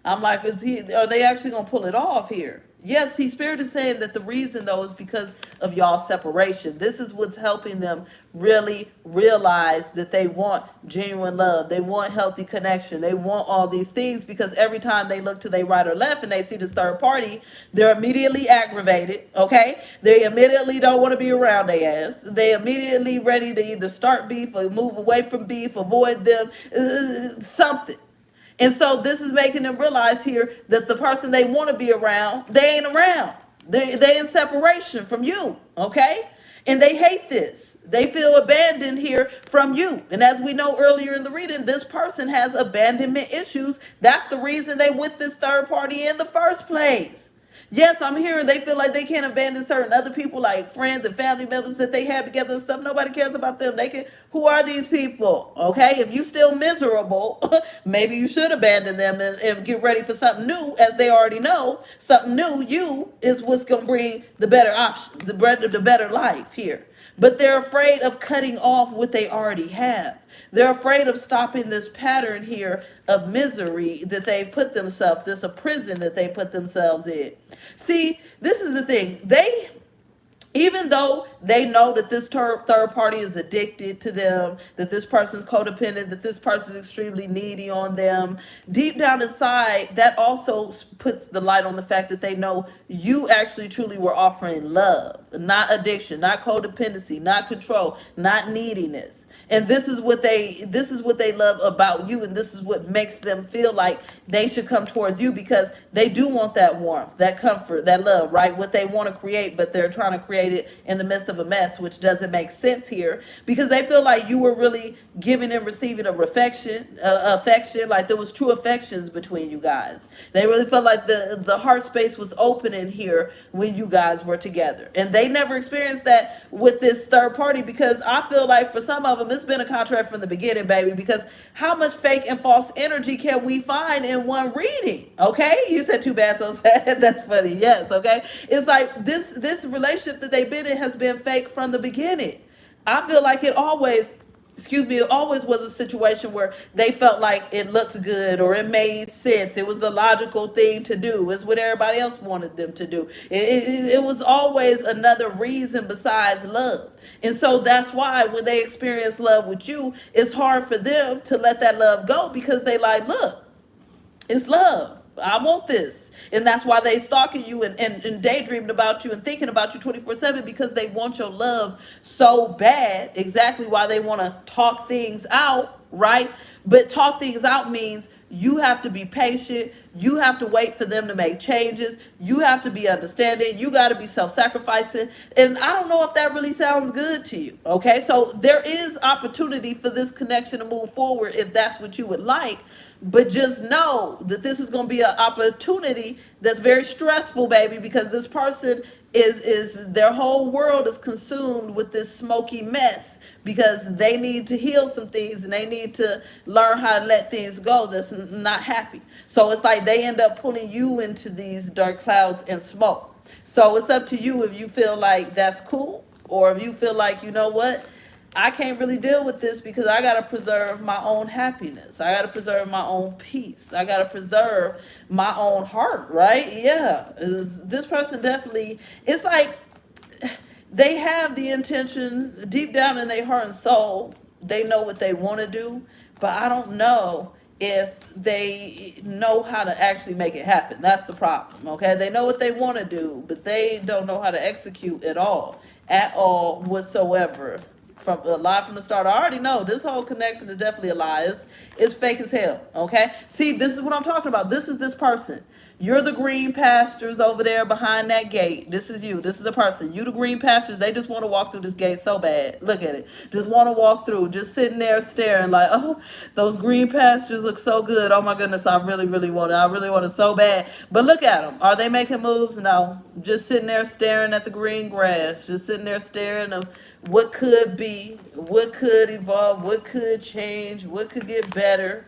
I'm like, are they actually gonna pull it off here? Yes, Spirit is saying that the reason though is because of y'all's separation. This is what's helping them really realize that they want genuine love. They want healthy connection. They want all these things because every time they look to their right or left and they see this third party, they're immediately aggravated, okay? They immediately don't want to be around their ass. They immediately ready to either start beef or move away from beef, avoid them, something. And so this is making them realize here that the person they want to be around, they ain't around. They in separation from you, okay? And they hate this. They feel abandoned here from you. And as we know earlier in the reading, this person has abandonment issues. That's the reason they with this third party in the first place. Yes, I'm hearing they feel like they can't abandon certain other people, like friends and family members that they have together and stuff. Nobody cares about them. They can. Who are these people? Okay, if you still miserable, maybe you should abandon them and get ready for something new, as they already know something new. You is what's gonna bring the better option, the better life here. But they're afraid of cutting off what they already have. They're afraid of stopping this pattern here of misery that they've put themselves, this a prison that they put themselves in. See, this is the thing. Even though they know that this third party is addicted to them, that this person's codependent, that this person's extremely needy on them, deep down inside, that also puts the light on the fact that they know you actually truly were offering love, not addiction, not codependency, not control, not neediness. And this is what they love about you, and this is what makes them feel like they should come towards you, because they do want that warmth, that comfort, that love, right? What they want to create, but they're trying to create it in the midst of a mess, which doesn't make sense here, because they feel like you were really giving and receiving affection, like there was true affections between you guys. They really felt like the heart space was opening here when you guys were together, and they never experienced that with this third party, because I feel like for some of them it's been a contract from the beginning, baby, because how much fake and false energy can we find in one reading? Okay, you said too bad, so sad. That's funny. Yes, okay. It's like this relationship that they've been in has been fake from the beginning. I feel like it always was a situation where they felt like it looked good or it made sense. It was the logical thing to do. It's what everybody else wanted them to do. It was always another reason besides love. And so that's why when they experience love with you, it's hard for them to let that love go, because they like, look, it's love. I want this. And that's why they stalking you and daydreaming about you and thinking about you 24/7, because they want your love so bad. Exactly why they want to talk things out, right? But talk things out means you have to be patient. You have to wait for them to make changes. You have to be understanding. You got to be self-sacrificing. And I don't know if that really sounds good to you. Okay, so there is opportunity for this connection to move forward if that's what you would like. But just know that this is going to be an opportunity that's very stressful, baby, because this person is their whole world is consumed with this smoky mess, because they need to heal some things and they need to learn how to let things go that's not happy. So it's like they end up pulling you into these dark clouds and smoke. So it's up to you if you feel like that's cool, or if you feel like, you know what, I can't really deal with this because I got to preserve my own happiness. I got to preserve my own peace. I got to preserve my own heart, right? Yeah. This person definitely, it's like they have the intention deep down in their heart and soul. They know what they want to do, but I don't know if they know how to actually make it happen. That's the problem, okay? They know what they want to do, but they don't know how to execute at all whatsoever. From a lie from the start. I already know this whole connection is definitely a lie. It's fake as hell. Okay. See, this is what I'm talking about. This is this person. You're the green pastures over there behind that gate. This is you. This is the person. You the green pastures. They just want to walk through this gate so bad. Look at it. Just want to walk through. Just sitting there staring like, oh, those green pastures look so good. Oh my goodness, I really, really want it. I really want it so bad. But look at them. Are they making moves? No. Just sitting there staring at the green grass. Just sitting there staring of what could be, what could evolve, what could change, what could get better.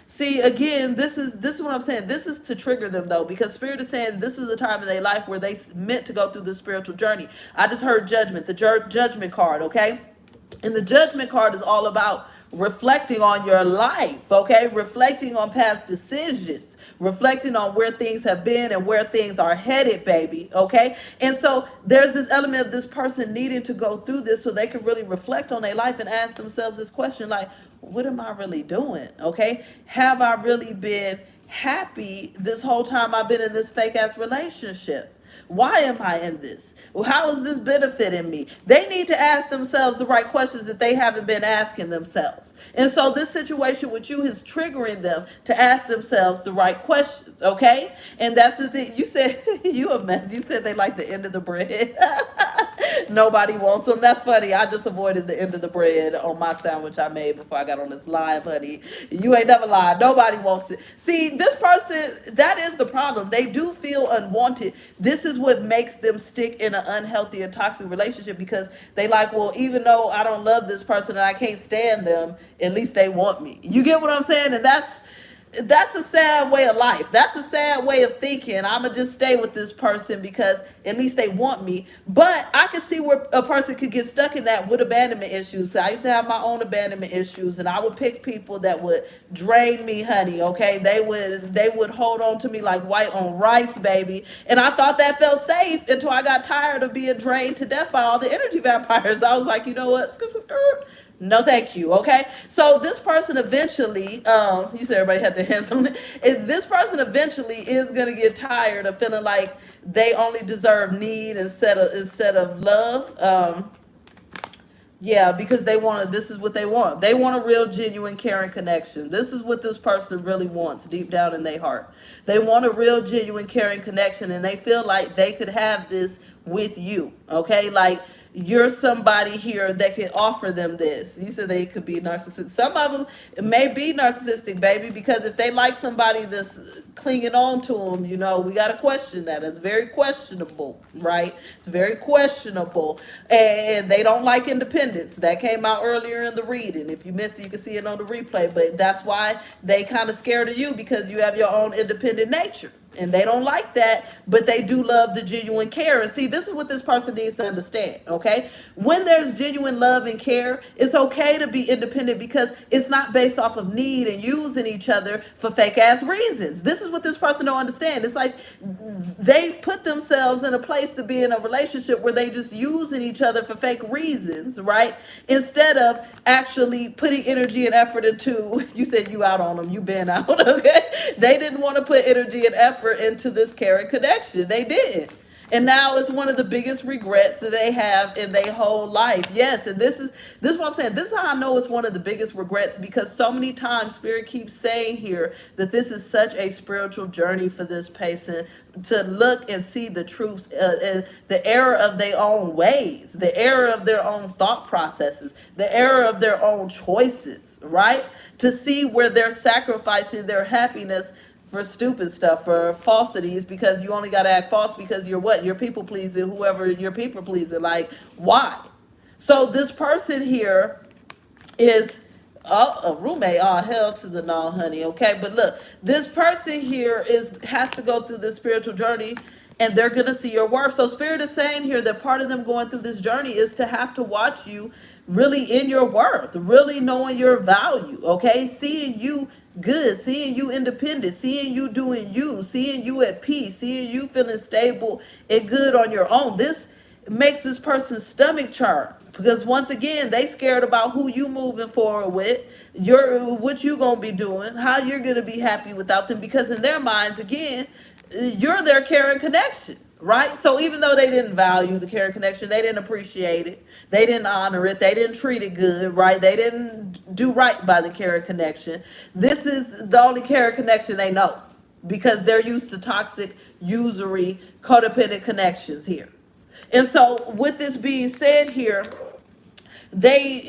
See, again, this is what I'm saying. This is to trigger them though, because Spirit is saying this is the time in their life where they meant to go through this spiritual journey. I just heard judgment, the judgment card, okay? And the judgment card is all about reflecting on your life, okay? Reflecting on past decisions, reflecting on where things have been and where things are headed, baby, okay? And so there's this element of this person needing to go through this so they can really reflect on their life and ask themselves this question like, what am I really doing? Okay? Have I really been happy this whole time I've been in this fake ass relationship? Why am I in this? Well, how is this benefiting me? They need to ask themselves the right questions that they haven't been asking themselves. And so this situation with you is triggering them to ask themselves the right questions, okay? And that's the thing. You said, you a mess. You said they like the end of the bread. Nobody wants them. That's funny. I just avoided the end of the bread on my sandwich I made before I got on this live, honey. You ain't never lied. Nobody wants it. See, this person, that is the problem. They do feel unwanted. This is what makes them stick in an unhealthy and toxic relationship because they like, well, even though I don't love this person and I can't stand them, at least they want me. You get what I'm saying? And that's a sad way of life. That's a sad way of thinking. I'm going to just stay with this person because at least they want me. But I can see where a person could get stuck in that with abandonment issues. I used to have my own abandonment issues and I would pick people that would drain me, honey, okay? They would hold on to me like white on rice, baby. And I thought that felt safe until I got tired of being drained to death by all the energy vampires. I was like, you know what? No, thank you. Okay. So this person eventually, you said everybody had their hands on it. This person eventually is gonna get tired of feeling like they only deserve need instead of love. Yeah, because they want to, this is what they want. They want a real, genuine, caring connection. This is what this person really wants deep down in their heart. They want a real, genuine, caring connection, and they feel like they could have this with you. Okay, like you're somebody here that can offer them this. You said they could be narcissistic. Some of them may be narcissistic, baby, because if they like somebody that's clinging on to them, you know, we got to question that. It's very questionable, right? It's very questionable. And they don't like independence. That came out earlier in the reading. If you missed it, you can see it on the replay. But that's why they kind of scared of you, because you have your own independent nature. And they don't like that, but they do love the genuine care. And see, this is what this person needs to understand, okay? When there's genuine love and care, it's okay to be independent because it's not based off of need and using each other for fake ass reasons. This is what this person don't understand. It's like they put themselves in a place to be in a relationship where they just using each other for fake reasons, right? Instead of actually putting energy and effort into, you said you out on them, you been out, okay? They didn't want to put energy and effort into this caring connection. They didn't. And now it's one of the biggest regrets that they have in their whole life. Yes, and this is what I'm saying. This is how I know it's one of the biggest regrets, because so many times Spirit keeps saying here that this is such a spiritual journey for this person to look and see the truths and the error of their own ways, the error of their own thought processes, the error of their own choices, right? To see where they're sacrificing their happiness for stupid stuff, for falsities, because you only got to act false because you're what? You're people pleasing whoever you're people pleasing. Like, why? So this person here is a roommate. Oh, hell to the no, honey. Okay, but look, this person here has to go through this spiritual journey, and they're gonna see your worth. So Spirit is saying here that part of them going through this journey is to have to watch you really in your worth, really knowing your value. Okay, seeing you good, seeing you independent, seeing you doing you, seeing you at peace, seeing you feeling stable and good on your own. This makes this person's stomach churn, because once again they scared about who you moving forward with, what you gonna be doing, how you're gonna be happy without them, because in their minds, again, you're their caring connection, right? So even though they didn't value the caring connection, they didn't appreciate it, they didn't honor it, they didn't treat it good, right? They didn't do right by the caring connection. This is the only caring connection they know. because they're used to toxic, usury, codependent connections here. And so, with this being said here, they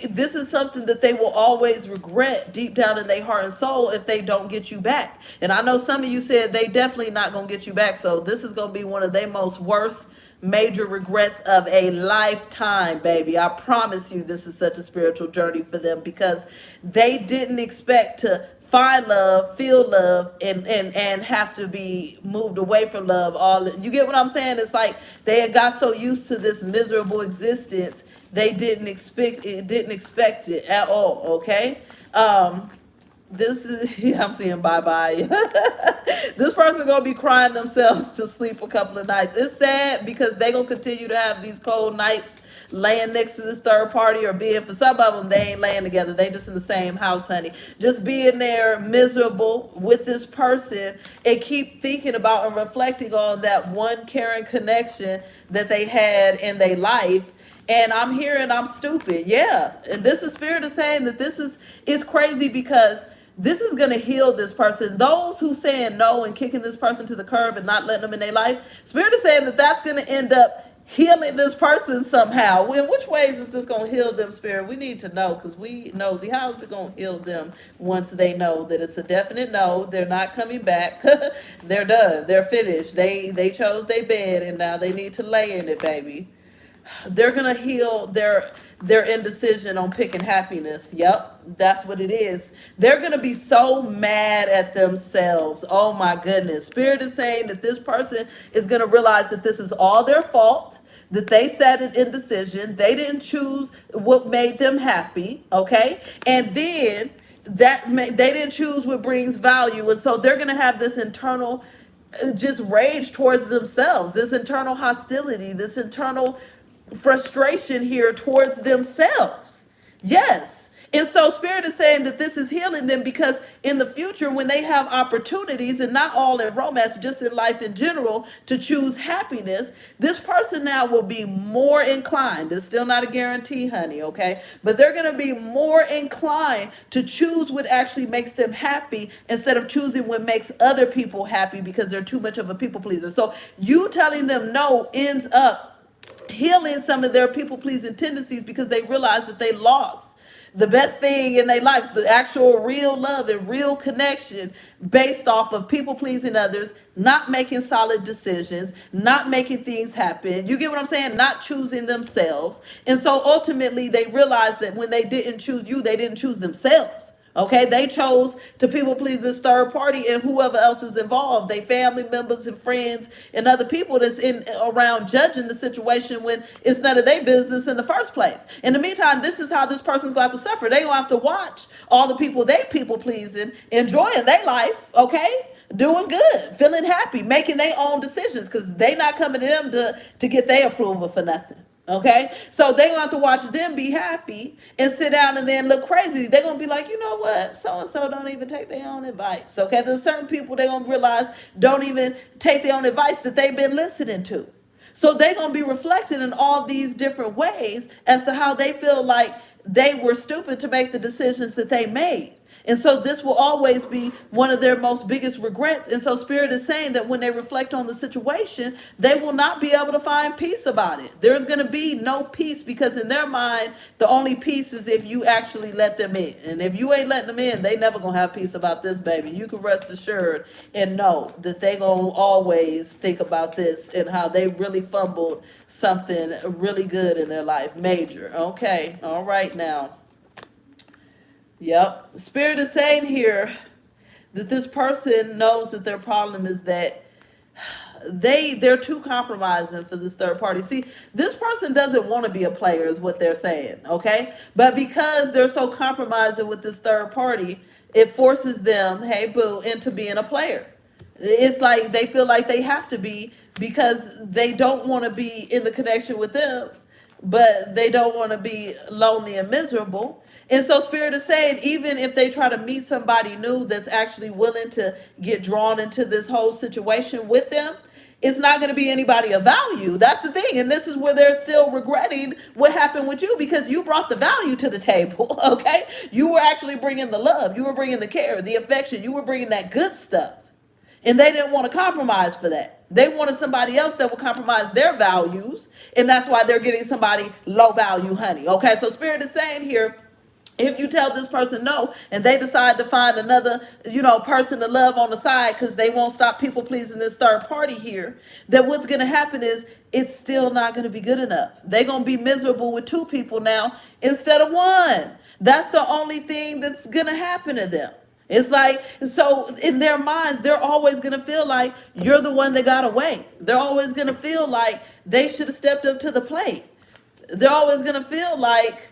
this is something that they will always regret deep down in their heart and soul if they don't get you back. And I know some of you said they definitely not gonna get you back, so this is gonna be one of their most worst major regrets of a lifetime, baby. I promise you this is such a spiritual journey for them, because they didn't expect to find love, feel love, and have to be moved away from love. All, you get what I'm saying? It's like they had got so used to this miserable existence, they didn't expect it at all. Okay. This is, yeah, I'm seeing bye bye. This person gonna be crying themselves to sleep a couple of nights. It's sad because they gonna continue to have these cold nights laying next to this third party, or being, for some of them, they ain't laying together, they just in the same house, honey, just being there miserable with this person, and keep thinking about and reflecting on that one caring connection that they had in their life. And I'm hearing I'm stupid. Yeah. And this is spirit is saying that this is crazy, because this is gonna heal this person. Those who saying no and kicking this person to the curb and not letting them in their life, spirit is saying that that's gonna end up healing this person somehow. In which ways is this gonna heal them, spirit? We need to know, because we nosy. How is it gonna heal them once they know that it's a definite no? They're not coming back. They're done. They're finished. They chose their bed, and now they need to lay in it, baby. They're gonna heal their indecision on picking happiness. Yep, that's what it is. They're gonna be so mad at themselves. Oh my goodness. Spirit is saying that this person is gonna realize that this is all their fault, that they sat in indecision, they didn't choose what made them happy. Okay. And then they didn't choose what brings value, and so they're gonna have this internal just rage towards themselves, this internal hostility, this internal frustration here towards themselves. Yes. And so spirit is saying that this is healing them, because in the future, when they have opportunities, and not all in romance, just in life in general, to choose happiness, this person now will be more inclined. It's still not a guarantee, honey, okay? But they're going to be more inclined to choose what actually makes them happy, instead of choosing what makes other people happy, because they're too much of a people pleaser. So you telling them no ends up healing some of their people pleasing tendencies, because they realize that they lost the best thing in their life, the actual real love and real connection, based off of people pleasing others, not making solid decisions, not making things happen. You get what I'm saying? Not choosing themselves. And so ultimately they realized that when they didn't choose you, they didn't choose themselves. Okay, they chose to people please this third party and whoever else is involved, they family members and friends and other people that's in around judging the situation, when it's none of their business in the first place. In the meantime, this is how this person's going to have to suffer. They gonna have to watch all the people they people pleasing, enjoying their life, okay? Doing good, feeling happy, making their own decisions, because they not coming to them to get their approval for nothing. Okay, so they're gonna have to watch them be happy and sit down and then look crazy. They're gonna be like, you know what, so and so don't even take their own advice. Okay, there's certain people they're gonna realize don't even take their own advice that they've been listening to. So they're gonna be reflecting in all these different ways as to how they feel like they were stupid to make the decisions that they made. And so this will always be one of their most biggest regrets. And so spirit is saying that when they reflect on the situation, they will not be able to find peace about it. There's going to be no peace, because in their mind, the only peace is if you actually let them in. And if you ain't letting them in, they never going to have peace about this, baby. You can rest assured and know that they going to always think about this and how they really fumbled something really good in their life. Major. Okay. All right now. Yep. Spirit is saying here that this person knows that their problem is that they're too compromising for this third party. See, this person doesn't want to be a player, is what they're saying, okay? But because they're so compromising with this third party, it forces them, hey boo, into being a player. It's like they feel like they have to be, because they don't want to be in the connection with them, but they don't want to be lonely and miserable. And so spirit is saying, even if they try to meet somebody new that's actually willing to get drawn into this whole situation with them, it's not going to be anybody of value. That's the thing. And this is where they're still regretting what happened with you, because you brought the value to the table. Okay. You were actually bringing the love. You were bringing the care, the affection. You were bringing that good stuff. And they didn't want to compromise for that. They wanted somebody else that would compromise their values. And that's why they're getting somebody low value honey. Okay, so Spirit is saying here, if you tell this person no and they decide to find another, person to love on the side because they won't stop people pleasing this third party here, then what's going to happen is it's still not going to be good enough. They're going to be miserable with two people now instead of one. That's the only thing that's going to happen to them. It's like, so in their minds, they're always going to feel like you're the one that got away. They're always going to feel like they should have stepped up to the plate. They're always going to feel like,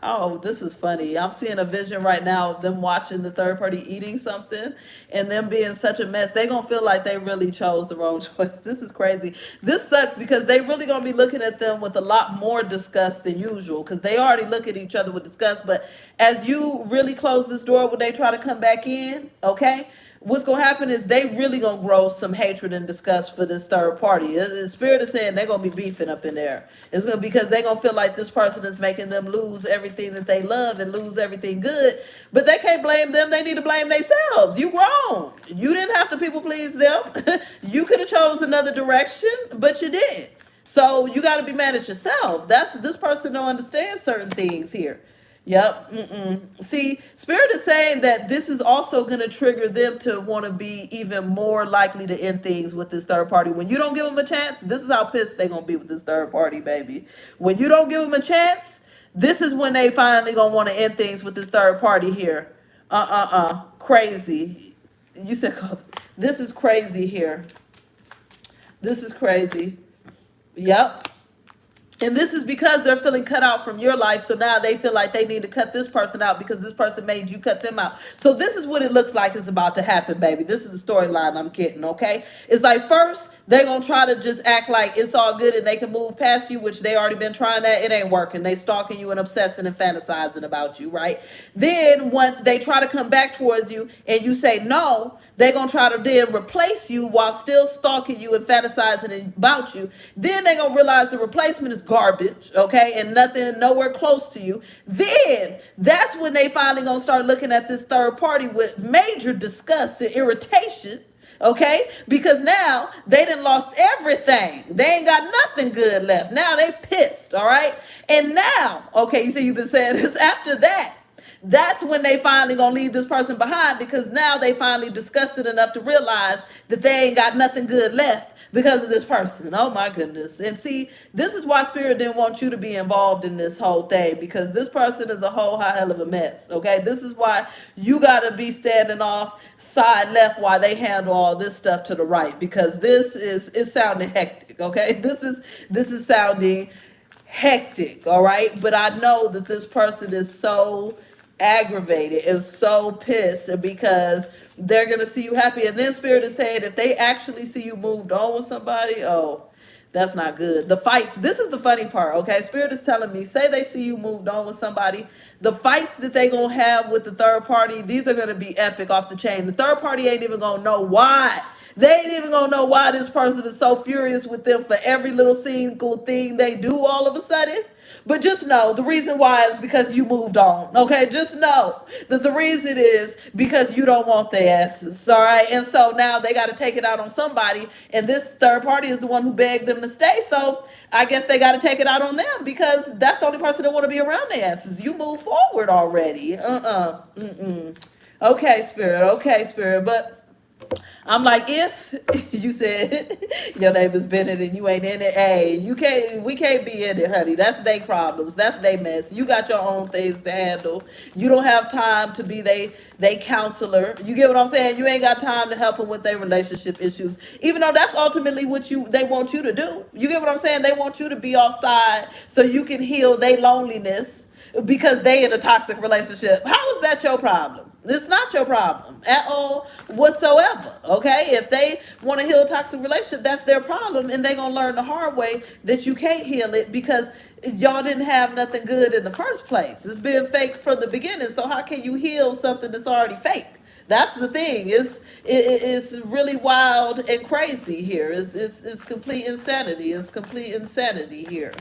oh, this is funny. I'm seeing a vision right now of them watching the third party eating something and them being such a mess. They're going to feel like they really chose the wrong choice. This is crazy. This sucks because they really going to be looking at them with a lot more disgust than usual because they already look at each other with disgust. But as you really close this door when they try to come back in, okay, what's gonna happen is they really gonna grow some hatred and disgust for this third party. The Spirit is saying they're gonna be beefing up in there. It's gonna because they're gonna feel like this person is making them lose everything that they love and lose everything good. But they can't blame them. They need to blame themselves. You grown. You didn't have to people please them. You could have chose another direction, but you didn't. So you got to be mad at yourself. This person don't understand certain things here. Yep. See, Spirit is saying that this is also going to trigger them to want to be even more likely to end things with this third party. When you don't give them a chance, this is how pissed they're going to be with this third party, baby. When you don't give them a chance, this is when they finally going to want to end things with this third party here. Crazy. You said, this is crazy here. This is crazy. Yep. And this is because they're feeling cut out from your life. So now they feel like they need to cut this person out because this person made you cut them out. So this is what it looks like is about to happen, baby. This is the storyline I'm getting, okay? It's like first, they're going to try to just act like it's all good and they can move past you, which they already been trying that. It ain't working. They stalking you and obsessing and fantasizing about you, right? Then once they try to come back towards you and you say no, they're going to try to then replace you while still stalking you and fantasizing about you. Then they're going to realize the replacement is garbage, okay, and nothing, nowhere close to you. Then that's when they finally going to start looking at this third party with major disgust and irritation, okay, because now they done lost everything. They ain't got nothing good left. Now they pissed, all right? And now, okay, you see you've been saying this after that. That's when they finally gonna leave this person behind because now they finally disgusted enough to realize that they ain't got nothing good left because of this person. Oh my goodness. And see, this is why Spirit didn't want you to be involved in this whole thing because this person is a whole hell of a mess. Okay. This is why you gotta be standing off side left while they handle all this stuff to the right because it's sounding hectic. Okay. This is sounding hectic. All right. But I know that this person is so aggravated and so pissed because they're gonna see you happy. And then Spirit is saying if they actually see you moved on with somebody, oh, that's not good. The fights, this is the funny part, okay? Spirit is telling me, say they see you moved on with somebody, the fights that they gonna have with the third party, these are gonna be epic off the chain. The third party ain't even gonna know why. They ain't even gonna know why this person is so furious with them for every little single thing they do all of a sudden. But just know the reason why is because you moved on. Okay, just know that the reason is because you don't want their asses. All right, and so now they got to take it out on somebody, and this third party is the one who begged them to stay. So I guess they got to take it out on them because that's the only person that want to be around their asses. You move forward already. Okay, Spirit. Okay, Spirit. But I'm like, if you said your name is Bennett and you ain't in it, hey, we can't be in it, honey. That's their problems. That's their mess. You got your own things to handle. You don't have time to be they counselor. You get what I'm saying? You ain't got time to help them with their relationship issues. Even though that's ultimately what they want you to do. You get what I'm saying? They want you to be offside so you can heal their loneliness because they in a toxic relationship. How is that your problem? It's not your problem at all whatsoever, okay? If they want to heal a toxic relationship, that's their problem, and they're going to learn the hard way that you can't heal it because y'all didn't have nothing good in the first place. It's been fake from the beginning, so how can you heal something that's already fake? That's the thing. It's really wild and crazy here. It's complete insanity. It's complete insanity here.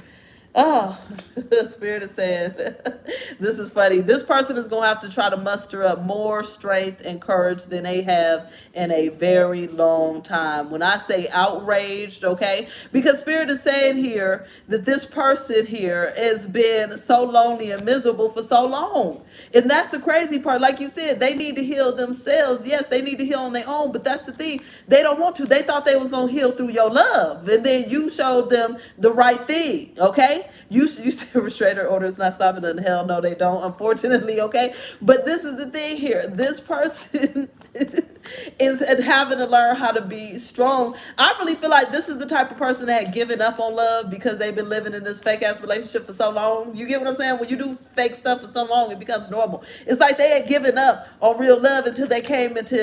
Oh, the spirit is saying, this is funny. This person is going to have to try to muster up more strength and courage than they have in a very long time. When I say outraged, okay, because spirit is saying here that this person here has been so lonely and miserable for so long. And that's the crazy part. Like you said, they need to heal themselves. Yes, they need to heal on their own, but that's the thing. They don't want to. They thought they was going to heal through your love. And then you showed them the right thing, okay? You say restraining orders not stopping them. Hell no, they don't, unfortunately, okay? But this is the thing here. This person is having to learn how to be strong. I really feel like this is the type of person that had given up on love because they've been living in this fake ass relationship for so long. You get what I'm saying? When you do fake stuff for so long, it becomes normal. It's like they had given up on real love until they came into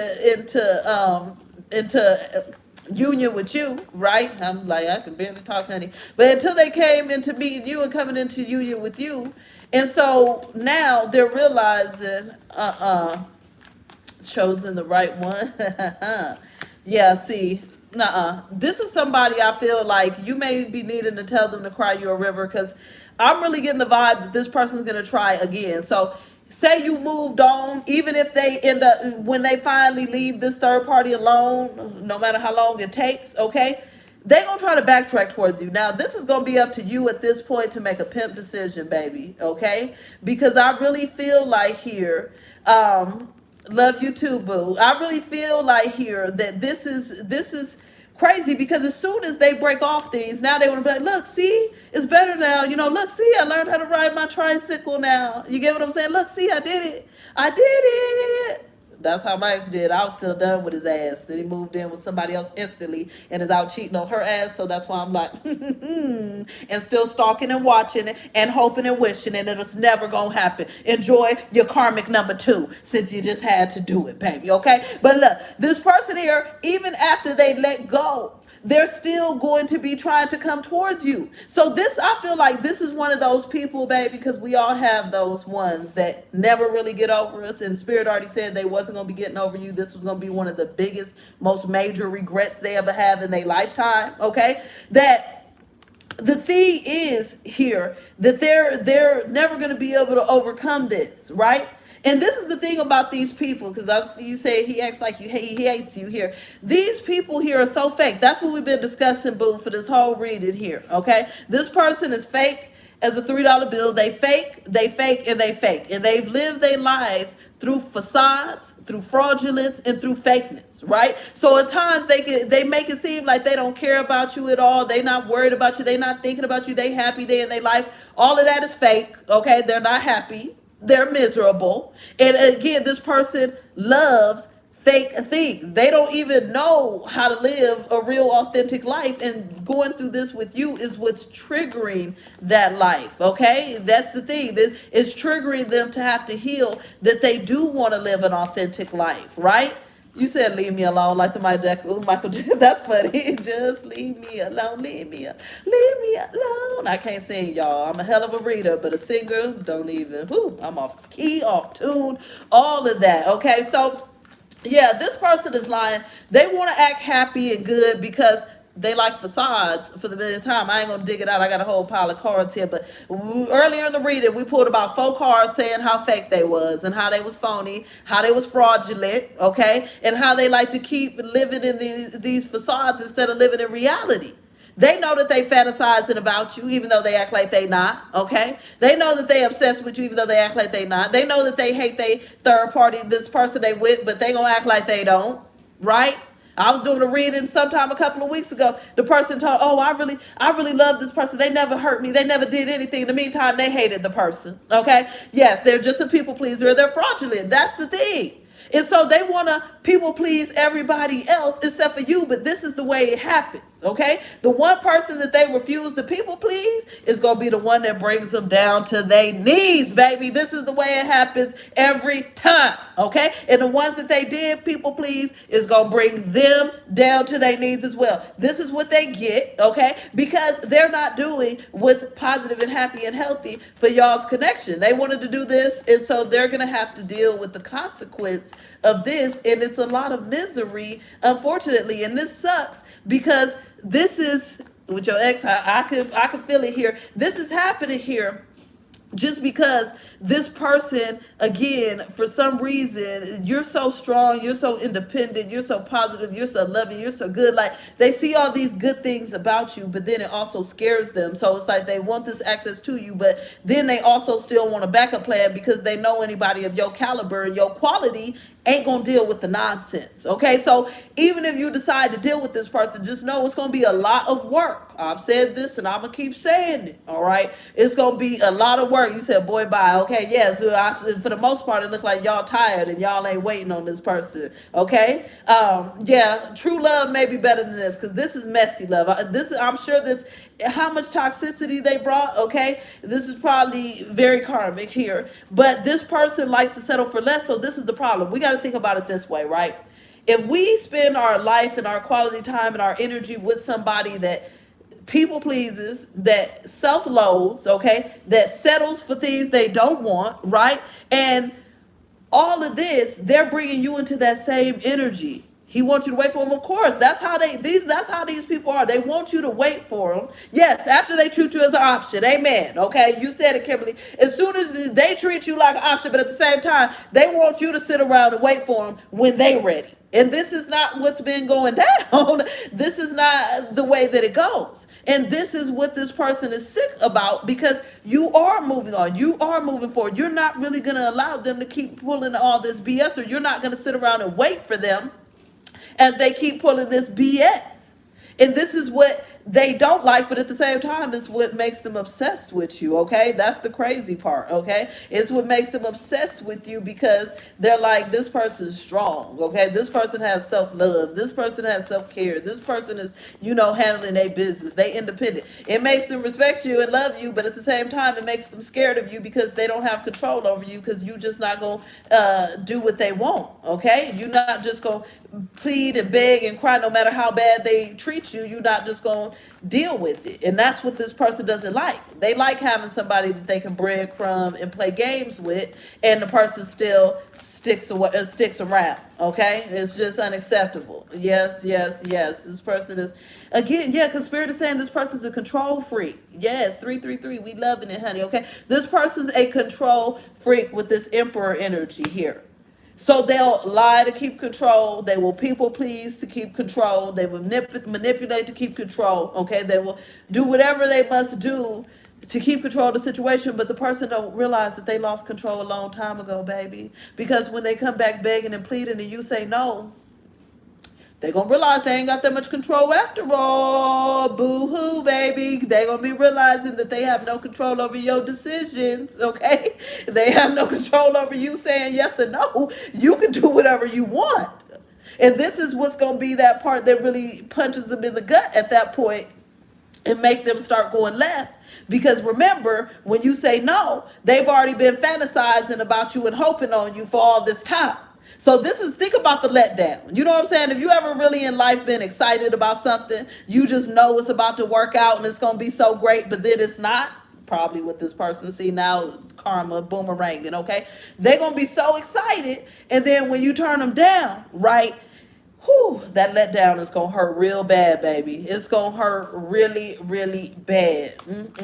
union with you, right? I'm like, I can barely talk, honey. But until they came into meeting you and coming into union with you. And so now they're realizing, chosen the right one. Yeah, see, this is somebody I feel like you may be needing to tell them to cry you a river, because I'm really getting the vibe that this person's going to try again. So say you moved on, even if they end up, when they finally leave this third party alone, no matter how long it takes, okay, they gonna try to backtrack towards you. Now, this is gonna be up to you at this point to make a pimp decision, baby, okay? Because I really feel like here, love you too, boo. I really feel like here that this is crazy, because as soon as they break off things, now they want to be like, look, see, it's better now. You know, look, see, I learned how to ride my tricycle now. You get what I'm saying? Look, see, I did it. I did it. That's how my ex did. I was still done with his ass. Then he moved in with somebody else instantly and is out cheating on her ass. So that's why I'm like, and still stalking and watching it and hoping and wishing, and it's never gonna happen. Enjoy your karmic number 2, since you just had to do it, baby. Okay? But look, this person here, even after they let go, they're still going to be trying to come towards you. So this, I feel like this is one of those people, baby, because we all have those ones that never really get over us. And Spirit already said they wasn't going to be getting over you. This was going to be one of the biggest, most major regrets they ever have in their lifetime. Okay? That the thing is here that they're never going to be able to overcome this, right? And this is the thing about these people, because I see you say he acts like he hates you here. These people here are so fake. That's what we've been discussing, boo, for this whole reading here, okay? This person is fake as a $3 bill. They fake, and they fake. And they've lived their lives through facades, through fraudulence, and through fakeness, right? So at times they make it seem like they don't care about you at all. They're not worried about you. They're not thinking about you. They happy. They in their life. All of that is fake, okay? They're not happy. They're miserable. And again, this person loves fake things. They don't even know how to live a real authentic life, and going through this with you is what's triggering that life. Okay, that's the thing, that is triggering them to have to heal, that they do want to live an authentic life, right? You said leave me alone, like the Michael Jackson. That's funny. Just leave me alone, leave me alone. I can't sing, y'all. I'm a hell of a reader, but a singer, don't even. Whew, I'm off key, off tune, all of that. Okay, so yeah, this person is lying. They want to act happy and good because they like facades for the millionth time. I ain't gonna dig it out. I got a whole pile of cards here, but earlier in the reading, we pulled about 4 cards saying how fake they was and how they was phony, how they was fraudulent, okay, and how they like to keep living in these facades instead of living in reality. They know that they fantasizing about you, even though they act like they not, okay? They know that they obsessed with you, even though they act like they not. They know that they hate they third party, this person they with, but they gonna act like they don't, right? I was doing a reading sometime a couple of weeks ago. The person told, oh, I really love this person. They never hurt me. They never did anything. In the meantime, they hated the person, okay? Yes, they're just a people pleaser. They're fraudulent. That's the thing. And so they want to people please everybody else except for you, but this is the way it happens, okay? The one person that they refuse to people please is going to be the one that brings them down to their knees, baby. This is the way it happens every time, okay? And the ones that they did people please is going to bring them down to their knees as well. This is what they get, okay? Because they're not doing what's positive and happy and healthy for y'all's connection. They wanted to do this, and so they're going to have to deal with the consequence of this, and it's a lot of misery, unfortunately. And this sucks because this is with your ex. I could feel it here. This is happening here just because this person, again, for some reason, you're so strong, you're so independent, you're so positive, you're so loving, you're so good. Like, they see all these good things about you, but then it also scares them. So it's like they want this access to you, but then they also still want a backup plan because they know anybody of your caliber and your quality ain't gonna deal with the nonsense. Okay, so even if you decide to deal with this person, just know it's gonna be a lot of work. I've said this and I'm gonna keep saying it. All right, it's gonna be a lot of work. You said, boy, bye. Okay, yeah, so for the most part, it looks like y'all tired and y'all ain't waiting on this person. Okay, yeah, true love may be better than this because this is messy love. I'm sure this, how much toxicity they brought. Okay, this is probably very karmic here, but this person likes to settle for less. So this is the problem. We got to think about it this way, right? If we spend our life and our quality time and our energy with somebody that people pleases, that self-loathes, okay, that settles for things they don't want, right? And all of this, they're bringing you into that same energy. He wants you to wait for him. Of course, that's how these people are. They want you to wait for them. Yes, after they treat you as an option. Amen. Okay, you said it, Kimberly. As soon as they treat you like an option, but at the same time, they want you to sit around and wait for them when they ready. And this is not what's been going down. This is not the way that it goes. And this is what this person is sick about because you are moving on. You are moving forward. You're not really going to allow them to keep pulling all this BS, or you're not going to sit around and wait for them as they keep pulling this BS. And this is what they don't like, but at the same time, it's what makes them obsessed with you, okay? That's the crazy part, okay? It's what makes them obsessed with you because they're like, this person's strong, okay? This person has self-love. This person has self-care. This person is, handling their business. They independent. It makes them respect you and love you, but at the same time, it makes them scared of you because they don't have control over you because you just not going to do what they want, okay? You're not just going to plead and beg and cry no matter how bad they treat you. You're not just going to deal with it. And that's what this person doesn't like. They like having somebody that they can breadcrumb and play games with, and the person still sticks around. Okay, it's just unacceptable. Yes, yes, yes. This person is, again, yeah, because Spirit is saying this person's a control freak. Yes, 333. We loving it, honey. Okay, this person's a control freak with this Emperor energy here. So they'll lie to keep control. They will people please to keep control. They will manipulate to keep control. Okay, they will do whatever they must do to keep control of the situation. But the person don't realize that they lost control a long time ago, baby. Because when they come back begging and pleading, and you say no, they gonna realize they ain't got that much control after all. Boo-hoo, baby. They gonna be realizing that they have no control over your decisions, okay? They have no control over you saying yes or no. You can do whatever you want. And this is what's gonna be that part that really punches them in the gut at that point and make them start going left. Because remember, when you say no, they've already been fantasizing about you and hoping on you for all this time. So think about the letdown. You know what I'm saying? If you ever really in life been excited about something, you just know it's about to work out and it's going to be so great, but then it's not. Probably with this person, see now karma boomeranging, okay? They're going to be so excited, and then when you turn them down, right? Whew, that letdown is gonna hurt real bad, baby. It's gonna hurt really, really bad. And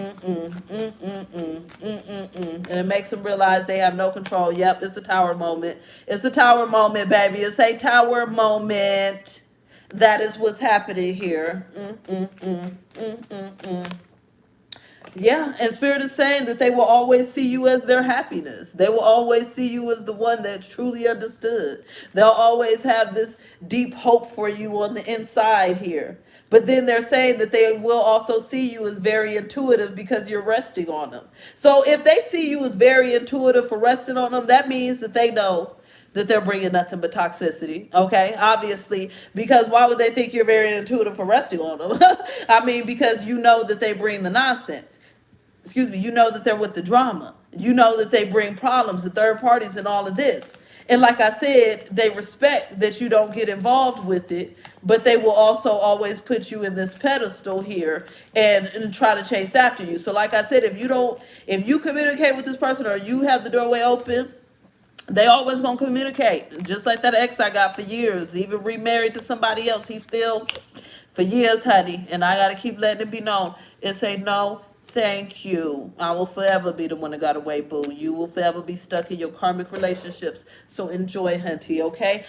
it makes them realize they have no control. Yep, it's a tower moment. It's a tower moment, baby. It's a tower moment. That is what's happening here. Yeah, and Spirit is saying that they will always see you as their happiness. They will always see you as the one that's truly understood. They'll always have this deep hope for you on the inside here. But then they're saying that they will also see you as very intuitive because you're resting on them. So if they see you as very intuitive for resting on them, that means that they know that they're bringing nothing but toxicity, okay? Obviously, because why would they think you're very intuitive for resting on them? I mean, because you know that they bring the nonsense. Excuse me, you know that they're with the drama. You know that they bring problems to third parties and all of this. And like I said, they respect that you don't get involved with it, but they will also always put you in this pedestal here and try to chase after you. So like I said, if you communicate with this person or you have the doorway open, they always gonna communicate. Just like that ex I got for years, even remarried to somebody else, he still for years, honey, and I gotta keep letting it be known. And say no, thank you. I will forever be the one that got away, boo. You will forever be stuck in your karmic relationships. So enjoy, hunty, okay?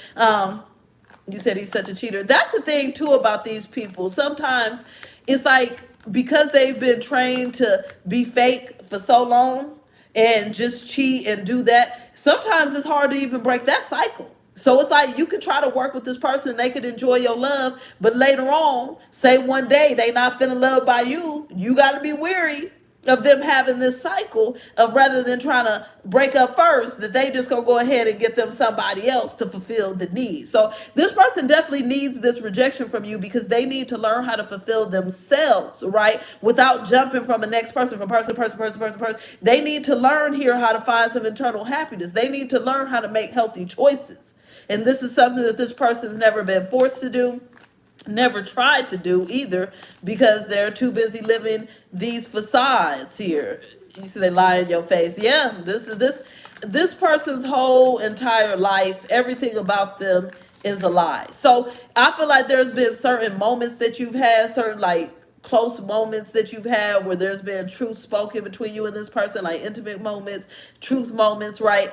You said he's such a cheater. That's the thing too about these people. Sometimes it's like because they've been trained to be fake for so long and just cheat and do that, sometimes it's hard to even break that cycle. So it's like you could try to work with this person, they could enjoy your love, but later on, say one day they not feeling loved by you, you got to be weary of them having this cycle of rather than trying to break up first, that they just gonna go ahead and get them somebody else to fulfill the need. So this person definitely needs this rejection from you because they need to learn how to fulfill themselves, right? Without jumping from the next person, from person. They need to learn here how to find some internal happiness. They need to learn how to make healthy choices. And this is something that this person's never been forced to do, never tried to do either, because they're too busy living these facades here. You see, they lie in your face. Yeah, this person's whole entire life, everything about them is a lie. So I feel like there's been certain moments that you've had, certain like close moments that you've had where there's been truth spoken between you and this person, like intimate moments, truth moments, right?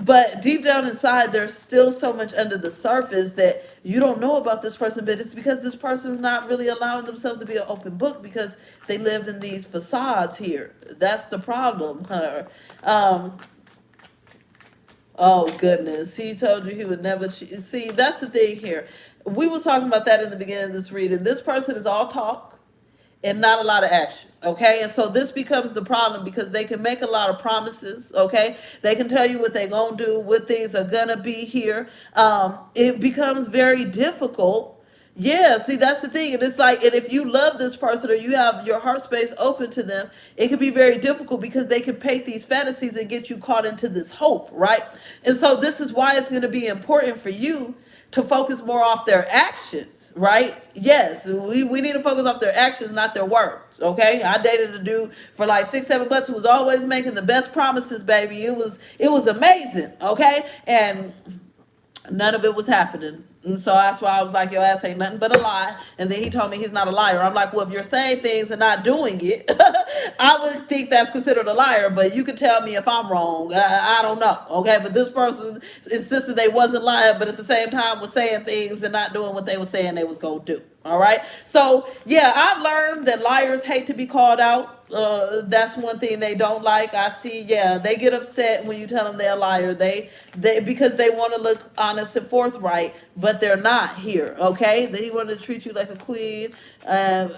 But deep down inside, there's still so much under the surface that you don't know about this person, but it's because this person's not really allowing themselves to be an open book because they live in these facades here. That's the problem, huh? Oh goodness, he told you he would never see. That's the thing here. We were talking about that in the beginning of this reading. This person is all talk and not a lot of action, okay? And so this becomes the problem because they can make a lot of promises, okay? They can tell you what they're gonna do, what things are gonna be here. It becomes very difficult. Yeah, see, that's the thing. And it's like, and if you love this person or you have your heart space open to them, it can be very difficult because they can paint these fantasies and get you caught into this hope, right? And so this is why it's gonna be important for you to focus more off their actions, right? Yes, we need to focus off their actions, not their words. Okay, I dated a dude for like 6-7 months who was always making the best promises, baby. It was amazing. Okay, and none of it was happening. And so that's why I was like, your ass ain't nothing but a lie. And then he told me he's not a liar. I'm like, well, if you're saying things and not doing it, I would think that's considered a liar. But you can tell me if I'm wrong. I don't know. Okay, but this person insisted they wasn't lying, but at the same time was saying things and not doing what they were saying they was going to do. All right. So yeah, I've learned that liars hate to be called out. That's one thing they don't like. I see. Yeah, they get upset when you tell them they're a liar. They because they want to look honest and forthright, but they're not here. Okay, he wanted to treat you like a queen. Um,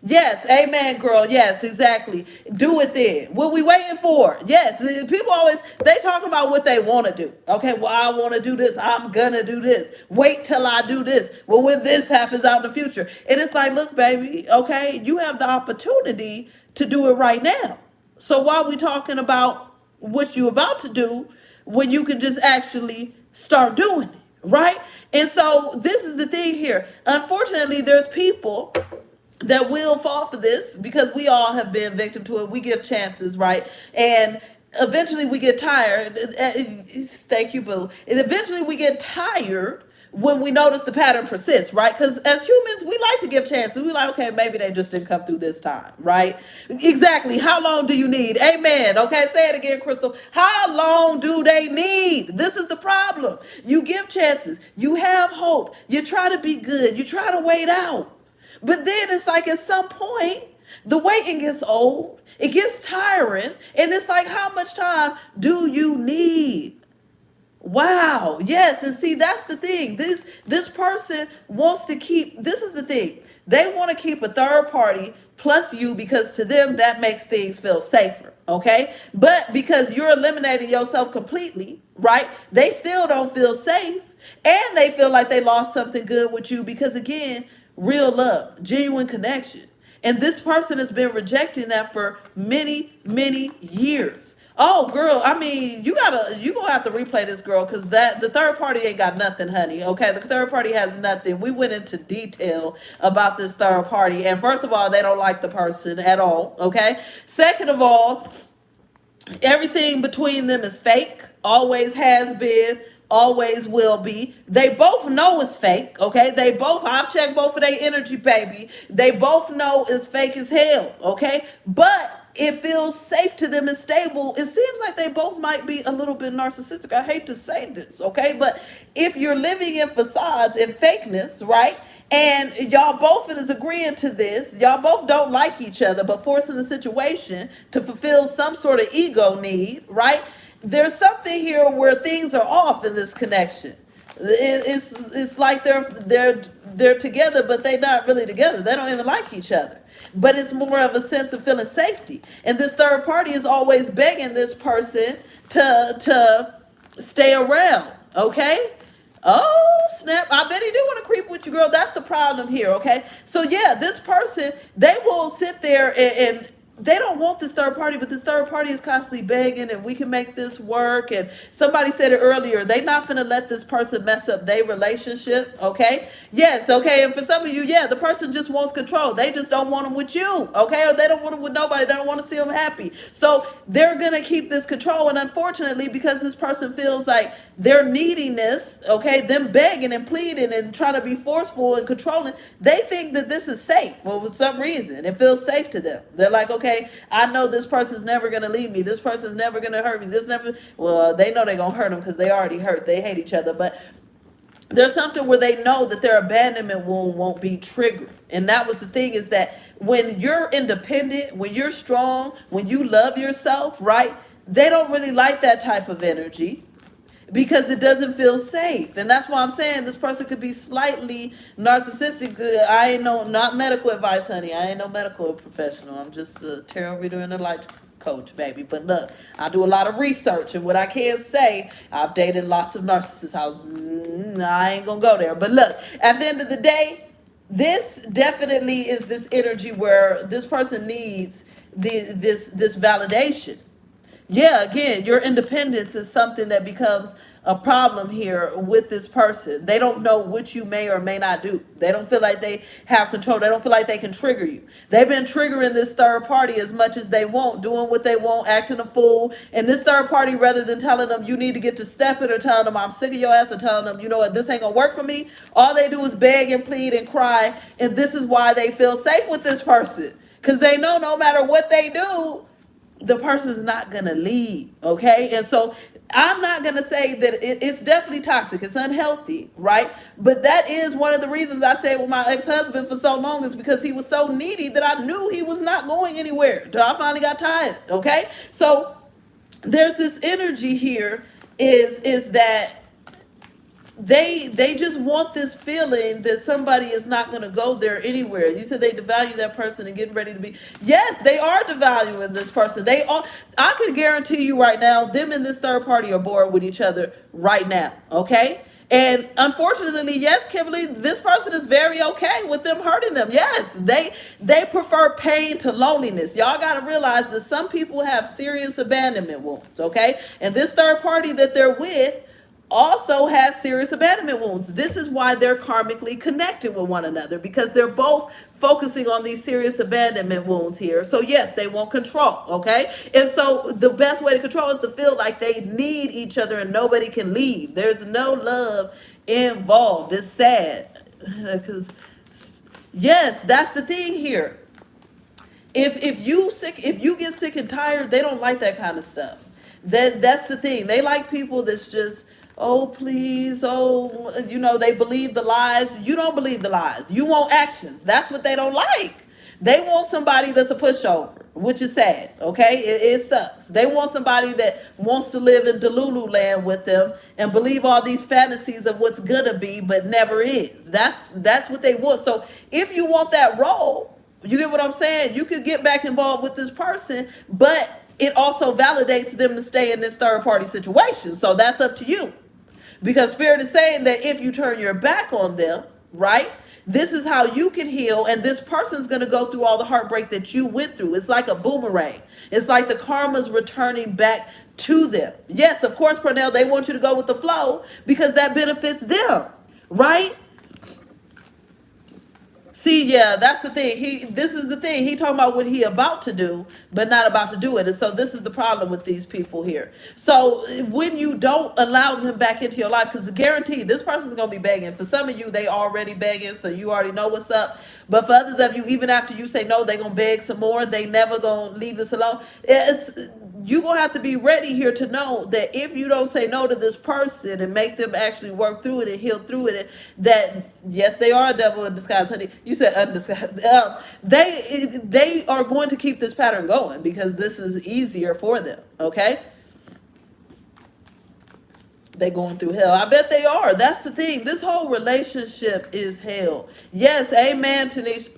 Yes, amen, girl. Yes, exactly. Do it then. What we waiting for? Yes, people always they talk about what they want to do. Okay, well, I want to do this. I'm gonna do this. Wait till I do this. Well, when this happens out in the future, and it's like, look, baby. Okay, you have the opportunity to do it right now. So why are we talking about what you about to do when you can just actually start doing it, right? And so this is the thing here. Unfortunately, there's people that will fall for this because we all have been victim to it. We give chances, right? And eventually we get tired. Thank you, boo. And eventually we get tired when we notice the pattern persists, right? Because as humans, we like to give chances. We like, okay, maybe they just didn't come through this time, right? Exactly. How long do you need? Amen. Okay, say it again, Crystal. How long do they need? This is the problem. You give chances. You have hope. You try to be good. You try to wait out. But then it's like at some point, the waiting gets old, it gets tiring, and it's like, how much time do you need? Wow. Yes, and see, that's the thing. This person wants to keep, this is the thing. They want to keep a third party plus you because to them that makes things feel safer, okay? But because you're eliminating yourself completely, right? They still don't feel safe and they feel like they lost something good with you because again, real love, genuine connection. And this person has been rejecting that for many, many years. Oh, girl, I mean, you gonna have to replay this, girl, because that the third party ain't got nothing, honey. Okay, the third party has nothing. We went into detail about this third party, and first of all, they don't like the person at all. Okay, second of all, everything between them is fake, always has been. always will be. They both know it's fake, okay? They both, I've checked both of their energy, baby. They both know it's fake as hell, okay? But it feels safe to them and stable. It seems like they both might be a little bit narcissistic. I hate to say this, okay? But if you're living in facades and fakeness, right? And y'all both is agreeing to this. Y'all both don't like each other, but forcing the situation to fulfill some sort of ego need, right? There's something here where things are off in this connection. It's like they're together, but they're not really together. They don't even like each other. But it's more of a sense of feeling safety. And this third party is always begging this person to stay around. Okay? Oh, snap. I bet he do want to creep with you, girl. That's the problem here, okay? So, yeah, this person, they will sit there and they don't want this third party, but this third party is constantly begging and we can make this work. And somebody said it earlier, they not finna let this person mess up their relationship, okay? Yes, okay, and for some of you, yeah, the person just wants control. They just don't want them with you, okay? Or they don't want them with nobody. They don't want to see them happy. So they're gonna keep this control. And unfortunately, because this person feels like their neediness, okay, them begging and pleading and trying to be forceful and controlling, they think that this is safe. Well, for some reason, it feels safe to them. They're like, okay, I know this person's never going to leave me. This person's never going to hurt me. Well, they know they're going to hurt them because they already hurt. They hate each other. But there's something where they know that their abandonment wound won't be triggered. And that was the thing, is that when you're independent, when you're strong, when you love yourself, right? They don't really like that type of energy, because it doesn't feel safe. And that's why I'm saying this person could be slightly narcissistic. I ain't no, not medical advice, honey. I ain't no medical professional. I'm just a tarot reader and a life coach, baby. But look, I do a lot of research, and what I can say, I've dated lots of narcissists. I ain't gonna go there. But look, at the end of the day, this definitely is this energy where this person needs this validation. Yeah, again, your independence is something that becomes a problem here with this person. They don't know what you may or may not do. They don't feel like they have control. They don't feel like they can trigger you. They've been triggering this third party as much as they want, doing what they want, acting a fool. And this third party, rather than telling them you need to get to stepping, or telling them I'm sick of your ass, or telling them, you know what, this ain't gonna work for me, all they do is beg and plead and cry. And this is why they feel safe with this person. Because they know no matter what they do, the person's not gonna leave, okay? And so I'm not gonna say that it's definitely toxic, it's unhealthy, right? But that is one of the reasons I stayed with my ex-husband for so long, is because he was so needy that I knew he was not going anywhere until I finally got tired, okay? So there's this energy here, is that they just want this feeling that somebody is not going to go there anywhere. You said they devalue that person and getting ready to be. Yes, they are devaluing this person. They are. I can guarantee you right now, them and this third party are bored with each other right now. Okay. And unfortunately, yes, Kimberly, this person is very okay with them hurting them. Yes, they prefer pain to loneliness. Y'all got to realize that some people have serious abandonment wounds. Okay. And this third party that they're with also has serious abandonment wounds. This is why they're karmically connected with one another, because they're both focusing on these serious abandonment wounds here. So yes, they want control, okay? And so the best way to control is to feel like they need each other and nobody can leave. There's no love involved. It's sad, because yes, that's the thing here. If you get sick and tired, they don't like that kind of stuff. That's the thing. They like people that's just, oh please, oh, they believe the lies. You don't believe the lies. You want actions. That's what they don't like. They want somebody that's a pushover, which is sad, okay? It sucks. They want somebody that wants to live in Delulu land with them and believe all these fantasies of what's gonna be, but never is. That's what they want. So if you want that role, you get what I'm saying? You could get back involved with this person, but it also validates them to stay in this third party situation. So that's up to you. Because Spirit is saying that if you turn your back on them, right, this is how you can heal. And this person's going to go through all the heartbreak that you went through. It's like a boomerang. It's like the karma's returning back to them. Yes, of course, Pernell, they want you to go with the flow because that benefits them, right? See, yeah, that's the thing. This is the thing. He talking about what he about to do, but not about to do it. And so this is the problem with these people here. So when you don't allow them back into your life, because guaranteed this person's gonna be begging. For some of you, they already begging, so you already know what's up. But for others of you, even after you say no, they gonna beg some more. They never gonna leave this alone. It's you gonna have to be ready here to know that if you don't say no to this person and make them actually work through it and heal through it, that yes, they are a devil in disguise, honey. You said undisguised. They are going to keep this pattern going because this is easier for them. Okay, they going through hell. I bet they are. That's the thing. This whole relationship is hell. Yes, amen, Tanisha.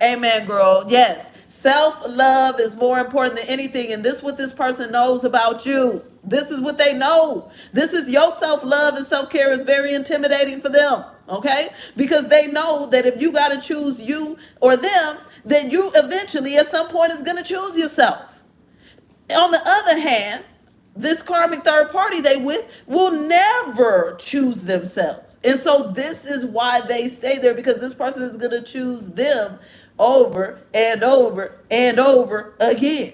Amen, girl. Yes. Self-love is more important than anything. And this is what this person knows about you. This is what they know. This is your self-love and self-care is very intimidating for them. Okay? Because they know that if you got to choose you or them, then you eventually at some point is going to choose yourself. On the other hand, this karmic third party they with will never choose themselves. And so this is why they stay there, because this person is going to choose them over and over and over again.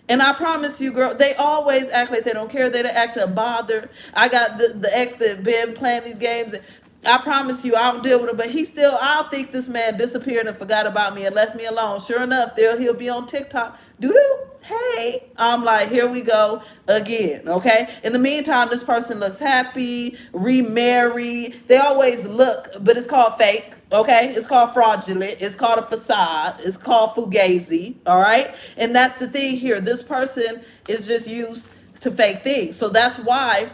And I promise you, girl, they always act like they don't care. They don't act a bother. I got the ex that been playing these games. I promise you, I don't deal with him, but he still, I'll think this man disappeared and forgot about me and left me alone. Sure enough, he'll be on TikTok. Doo-doo, hey. I'm like, here we go again, okay? In the meantime, this person looks happy, remarried. They always look, but it's called fake, okay? It's called fraudulent. It's called a facade. It's called fugazi, all right? And that's the thing here. This person is just used to fake things. So that's why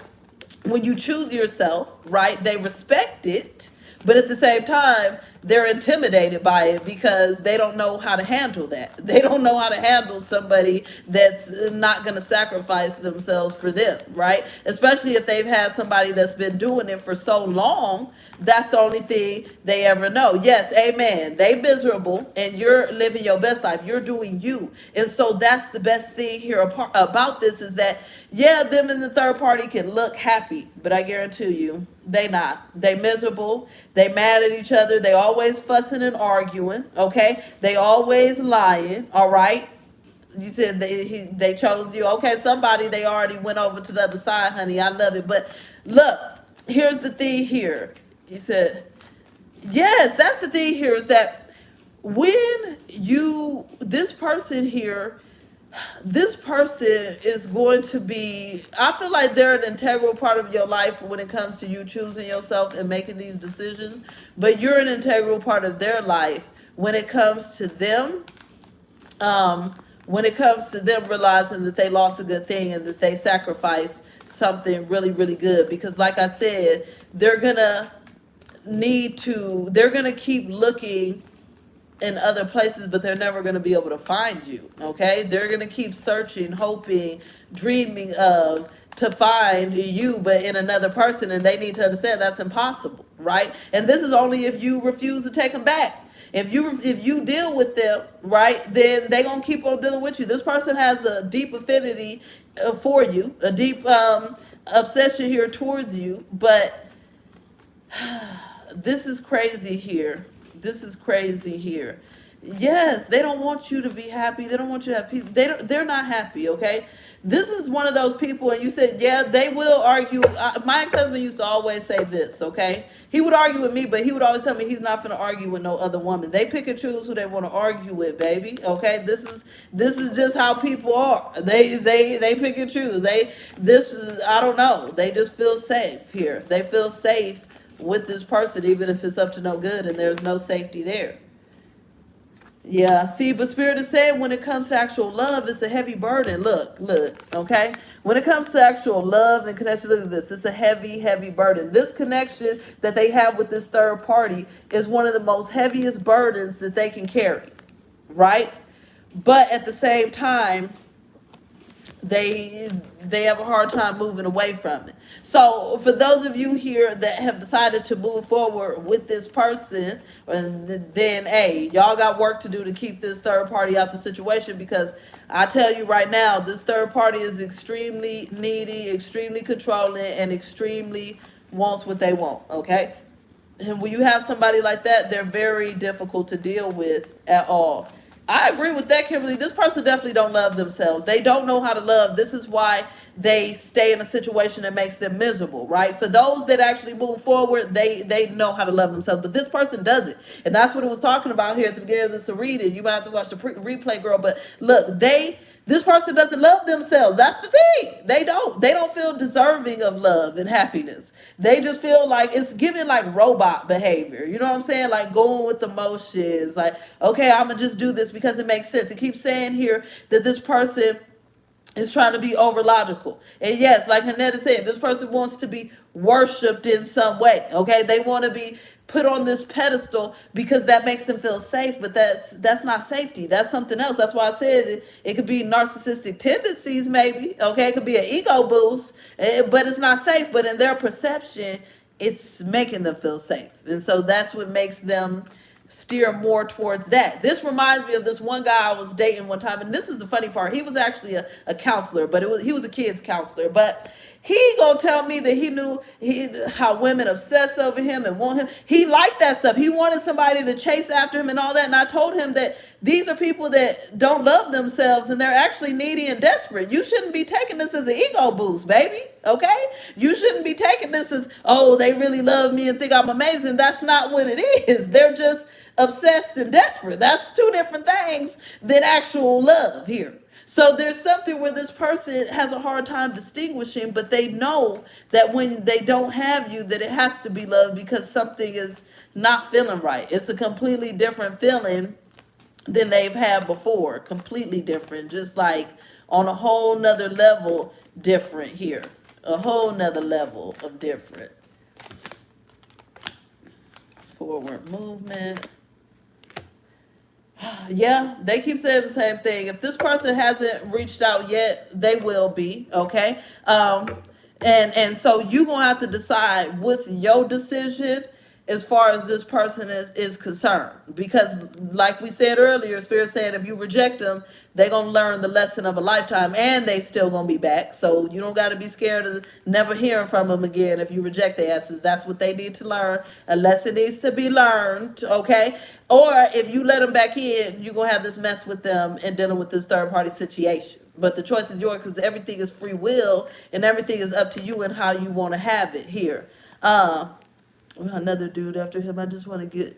when you choose yourself, right, they respect it, but at the same time, they're intimidated by it because they don't know how to handle that. They don't know how to handle somebody that's not going to sacrifice themselves for them, right? Especially if they've had somebody that's been doing it for so long. That's the only thing they ever know. Yes, amen. They miserable and you're living your best life. You're doing you. And so that's the best thing here about this is that, yeah, them and the third party can look happy, but I guarantee you, they not. They miserable. They mad at each other. They always fussing and arguing, okay? They always lying, all right? You said they chose you. Okay, somebody they already went over to the other side, honey. I love it. But look, here's the thing here. You said, yes, that's the thing here is that when this person here, this person is going to be, I feel like they're an integral part of your life when it comes to you choosing yourself and making these decisions, but you're an integral part of their life when it comes to them, when it comes to them realizing that they lost a good thing and that they sacrificed something really, really good. Because like I said, they're gonna they're gonna keep looking in other places, but they're never going to be able to find you. Okay, they're going to keep searching, hoping, dreaming of to find you, but in another person, and they need to understand that's impossible, right? And this is only if you refuse to take them back. If you deal with them, right, then they gonna keep on dealing with you. This person has a deep affinity for you, a deep obsession here towards you, but this is crazy here. This is crazy here. Yes, they don't want you to be happy. They don't want you to have peace. They're not happy, okay? This is one of those people, and you said, yeah, they will argue. My ex-husband used to always say this, okay? He would argue with me, but he would always tell me he's not going to argue with no other woman. They pick and choose who they want to argue with, baby, okay? This is just how people are. They pick and choose. I don't know. They just feel safe here. They feel safe with this person, even if it's up to no good and there's no safety there. Yeah, see, but Spirit is saying when it comes to actual love, it's a heavy burden. Look, okay? When it comes to actual love and connection, look at this. It's a heavy, heavy burden. This connection that they have with this third party is one of the most heaviest burdens that they can carry, right? But at the same time, they have a hard time moving away from it. So for those of you here that have decided to move forward with this person, then hey, y'all got work to do to keep this third party out the situation, because I tell you right now, this third party is extremely needy, extremely controlling, and extremely wants what they want, okay? And when you have somebody like that, they're very difficult to deal with at all. I agree with that, Kimberly. This person definitely don't love themselves. They don't know how to love. This is why they stay in a situation that makes them miserable, right? For those that actually move forward, they know how to love themselves. But this person doesn't. And that's what it was talking about here at the beginning of this reading. You might have to watch the replay, girl. But look, this person doesn't love themselves. That's the thing. They don't feel deserving of love and happiness. They just feel like it's giving like robot behavior. You know what I'm saying? Like going with the motions. Like, okay, I'm gonna just do this because it makes sense. It keeps saying here that this person is trying to be over logical. And yes, like Hannette said, this person wants to be worshipped in some way. Okay, they want to be put on this pedestal because that makes them feel safe, but that's not safety. That's something else. That's why I said it could be narcissistic tendencies, maybe. Okay, it could be an ego boost, but it's not safe. But in their perception, it's making them feel safe, and so that's what makes them steer more towards that. This reminds me of this one guy I was dating one time, and this is the funny part. He was actually a counselor, but he was a kids counselor, but he gonna tell me that he knew how women obsess over him and want him. He liked that stuff. He wanted somebody to chase after him and all that. And I told him that these are people that don't love themselves and they're actually needy and desperate. You shouldn't be taking this as an ego boost, baby. Okay? You shouldn't be taking this as, oh, they really love me and think I'm amazing. That's not what it is. They're just obsessed and desperate. That's two different things than actual love here. So there's something where this person has a hard time distinguishing, but they know that when they don't have you, that it has to be love because something is not feeling right. It's a completely different feeling than they've had before. Completely different. Just like on a whole nother level different here. A whole nother level of different. Forward movement. Yeah, they keep saying the same thing. If this person hasn't reached out yet, they will be, okay? And so you're gonna have to decide what's your decision as far as this person is concerned. Because like we said earlier, Spirit said if you reject them, they're gonna learn the lesson of a lifetime and they still gonna be back. So you don't gotta be scared of never hearing from them again if you reject their asses. That's what they need to learn. A lesson needs to be learned, okay? Or if you let them back in, you're gonna have this mess with them and dealing with this third party situation. But the choice is yours because everything is free will and everything is up to you and how you want to have it here. Another dude after him, I just want to get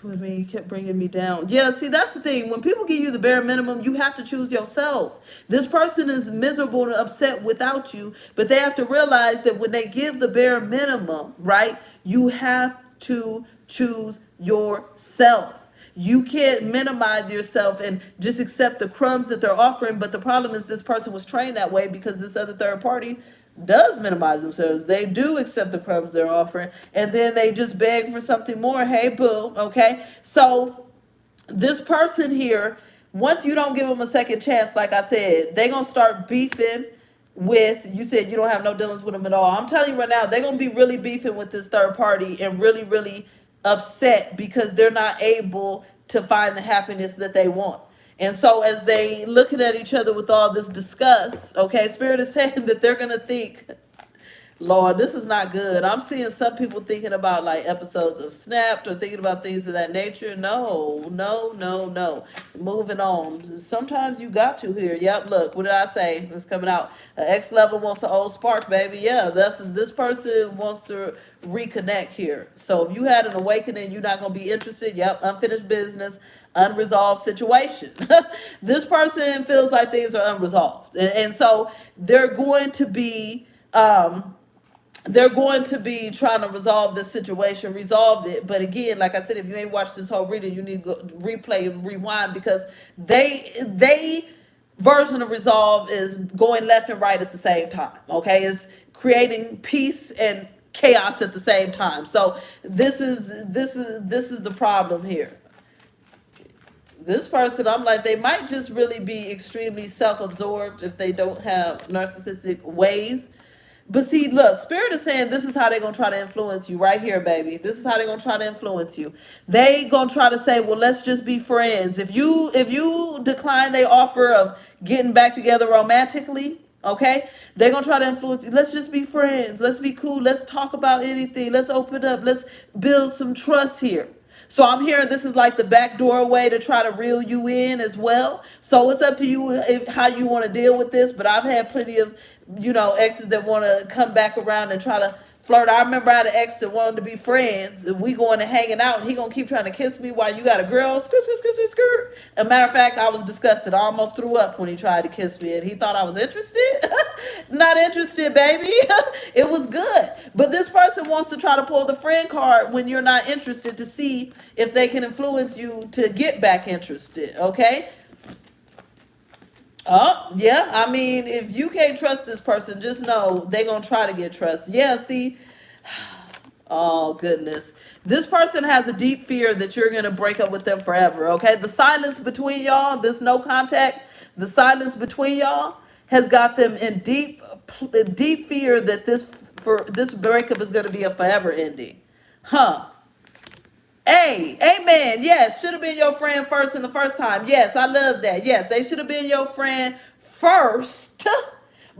with me. He kept bringing me down. Yeah, see, that's the thing. When people give you the bare minimum, you have to choose yourself. This person is miserable and upset without you, but they have to realize that when they give the bare minimum, right, you have to choose yourself. You can't minimize yourself and just accept the crumbs that they're offering. But the problem is this person was trained that way because this other third party does minimize themselves. They do accept the crumbs they're offering and then they just beg for something more. Hey, boo. Okay. So this person here, once you don't give them a second chance, like I said, they're going to start beefing with, you said you don't have no dealings with them at all. I'm telling you right now, they're going to be really beefing with this third party and really, really upset because they're not able to find the happiness that they want. And so as they looking at each other with all this disgust, okay, Spirit is saying that they're going to think, Lord, this is not good. I'm seeing some people thinking about like episodes of Snapped or thinking about things of that nature. No, no, no, no. Moving on. Sometimes you got to here. Yep, look, what did I say? It's coming out. X level wants an old spark, baby. Yeah, this person wants to reconnect here. So if you had an awakening, you're not going to be interested. Yep, unfinished business, unresolved situation. This person feels like things are unresolved. And so they're going to be trying to resolve this situation, resolve it. But again, like I said, if you ain't watched this whole reading, you need to go replay and rewind because they version of resolve is going left and right at the same time. Okay, it's creating peace and chaos at the same time. So this is the problem here. This person, I'm like, they might just really be extremely self-absorbed if they don't have narcissistic ways. But see, look, Spirit is saying this is how they're going to try to influence you right here, baby. This is how they're going to try to influence you. They going to try to say, well, let's just be friends. If you decline their offer of getting back together romantically, Okay? They're gonna try to influence you. Let's just be friends. Let's be cool. Let's talk about anything. Let's open up. Let's build some trust here. So I'm hearing this is like the back doorway to try to reel you in as well. So it's up to you how you want to deal with this. But I've had plenty of, exes that want to come back around and try to flirt. I remember I had an ex that wanted to be friends. We going and hanging out, and he gonna keep trying to kiss me while you got a girl. Skirt, skirt, skirt, skirt, skirt. As a matter of fact, I was disgusted. I almost threw up when he tried to kiss me, and he thought I was interested. Not interested, baby. It was good. But this person wants to try to pull the friend card when you're not interested to see if they can influence you to get back interested. Okay? Oh, yeah. I mean, if you can't trust this person, just know they're going to try to get trust. Yeah, see? Oh, goodness. This person has a deep fear that you're going to break up with them forever, okay? The silence between y'all, this no contact, the silence between y'all has got them in deep fear that this breakup is going to be a forever ending. Huh. Hey, amen. Yes, should have been your friend first in the first time. Yes, I love that. Yes, they should have been your friend first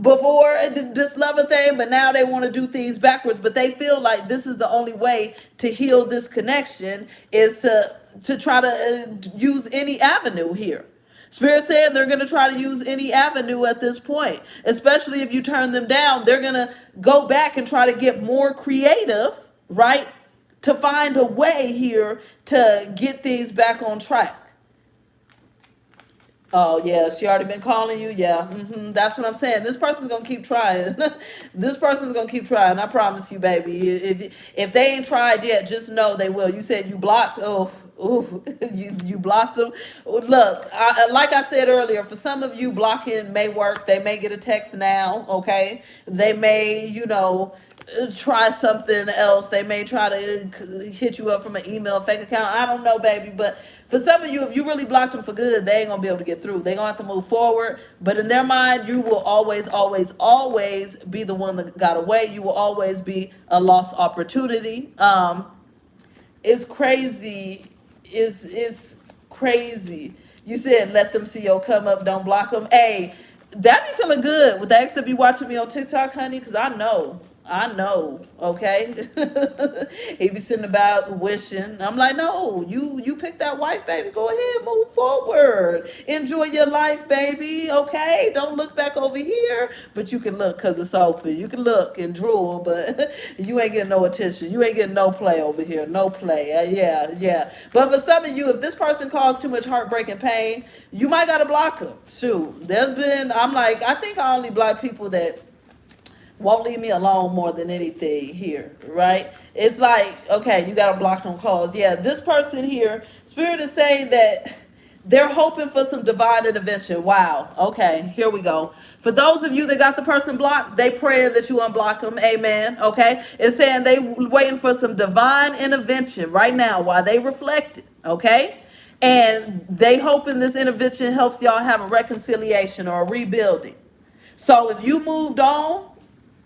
before this lover thing, but now they want to do things backwards. But they feel like this is the only way to heal this connection is to try to use any avenue here. Spirit said they're going to try to use any avenue at this point, especially if you turn them down. They're going to go back and try to get more creative, right? To find a way here to get things back on track. Oh yeah, she already been calling you. Yeah, that's what I'm saying. This person's gonna keep trying. This person's gonna keep trying. I promise you, baby. If they ain't tried yet, just know they will. You said you blocked. Oh, ooh, you blocked them. Look, like I said earlier, for some of you, blocking may work. They may get a text now. Okay, they may, try something else. They may try to hit you up from an email fake account. I don't know, baby, but for some of you, if you really blocked them for good, they ain't gonna be able to get through. They're gonna have to move forward. But in their mind, you will always, always, always be the one that got away. You will always be a lost opportunity. It's crazy. It's crazy. You said let them see your come up, don't block them. Hey, that be feeling good. Would the ex be watching me on TikTok, honey? Because I know, okay? He be sitting about wishing. I'm like, no, you pick that wife, baby. Go ahead, move forward. Enjoy your life, baby, okay? Don't look back over here, but you can look because it's open. You can look and drool, but you ain't getting no attention. You ain't getting no play over here, no play. Yeah. But for some of you, if this person caused too much heartbreak and pain, you might got to block them. Shoot, I think I only block people that won't leave me alone more than anything here, right? It's like, okay, you got to block them calls. Yeah, this person here, Spirit is saying that they're hoping for some divine intervention. Wow. Okay, here we go. For those of you that got the person blocked, they pray that you unblock them. Amen. Okay. It's saying they waiting for some divine intervention right now while they reflect it. Okay. And they hoping this intervention helps y'all have a reconciliation or a rebuilding. So if you moved on,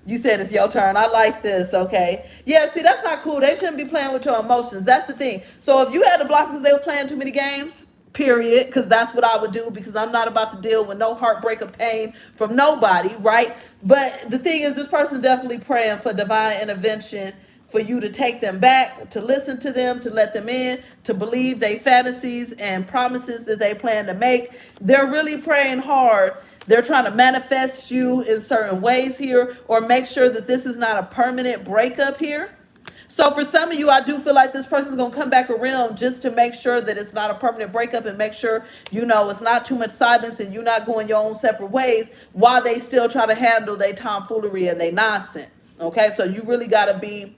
you said it's your turn. I like this, okay? Yeah, see, that's not cool. They shouldn't be playing with your emotions. That's the thing. So if you had to block because they were playing too many games, period, because that's what I would do, because I'm not about to deal with no heartbreak or pain from nobody, right? But the thing is, this person definitely praying for divine intervention for you to take them back, to listen to them, to let them in, to believe their fantasies and promises that they plan to make. They're really praying hard. They're trying to manifest you in certain ways here, or make sure that this is not a permanent breakup here. So for some of you, I do feel like this person's going to come back around just to make sure that it's not a permanent breakup, and make sure, it's not too much silence and you're not going your own separate ways while they still try to handle their tomfoolery and their nonsense. Okay, so you really got to be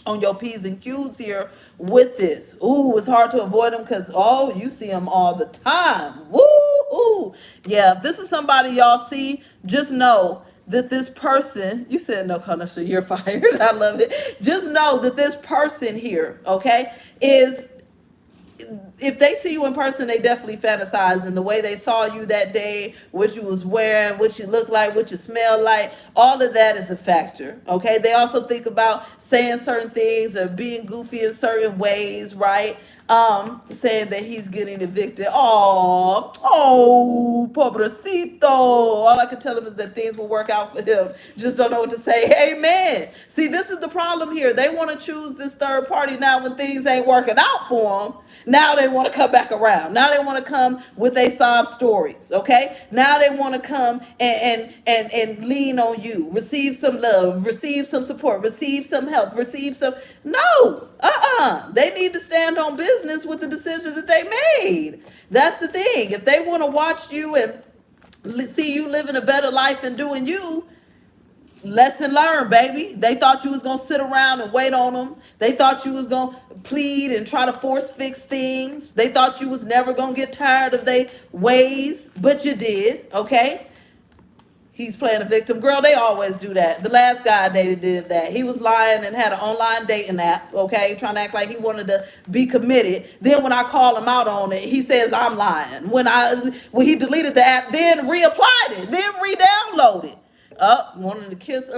on your P's and Q's here with this. Ooh, it's hard to avoid them because, you see them all the time. Woo! Yeah, if this is somebody y'all see, just know that this person, you said no, Kanisha, you're fired. I love it. Just know that this person here, okay, is, if they see you in person, they definitely fantasize. And the way they saw you that day, what you was wearing, what you look like, what you smell like, all of that is a factor. Okay. They also think about saying certain things or being goofy in certain ways, right? saying that he's getting evicted. Oh, pobrecito. All I can tell him is that things will work out for him. Just don't know what to say. Amen. See, this is the problem here. They want to choose this third party now when things ain't working out for them. Now they want to come back around. Now they want to come with a sob stories. Okay. Now they want to come and lean on you. Receive some love. Receive some support. Receive some help. Receive some. No. They need to stand on business with the decision that they made. That's the thing. If they want to watch you and see you living a better life and doing you, lesson learned, baby. They thought you was gonna sit around and wait on them. They thought you was gonna plead and try to force fix things. They thought you was never gonna get tired of their ways, but you did. Okay. He's playing a victim. Girl, they always do that. The last guy I dated did that. He was lying and had an online dating app, okay, trying to act like he wanted to be committed. Then when I call him out on it, he says I'm lying. When he deleted the app, then reapplied it, then re-downloaded. Wanted to kiss.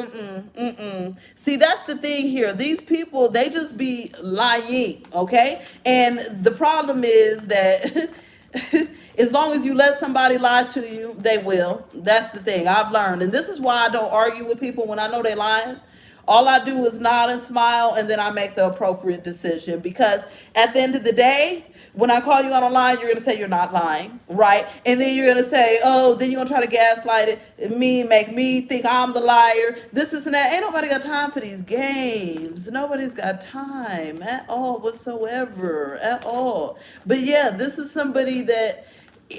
See, that's the thing here. These people, they just be lying, okay? And the problem is that as long as you let somebody lie to you, they will. That's the thing I've learned. And this is why I don't argue with people when I know they're lying. All I do is nod and smile, and then I make the appropriate decision. Because at the end of the day, when I call you on a line, you're going to say you're not lying, right? And then you're going to say, oh, then you're going to try to gaslight make me think I'm the liar. This is and that. Ain't nobody got time for these games. Nobody's got time at all whatsoever, at all. But yeah, this is somebody that,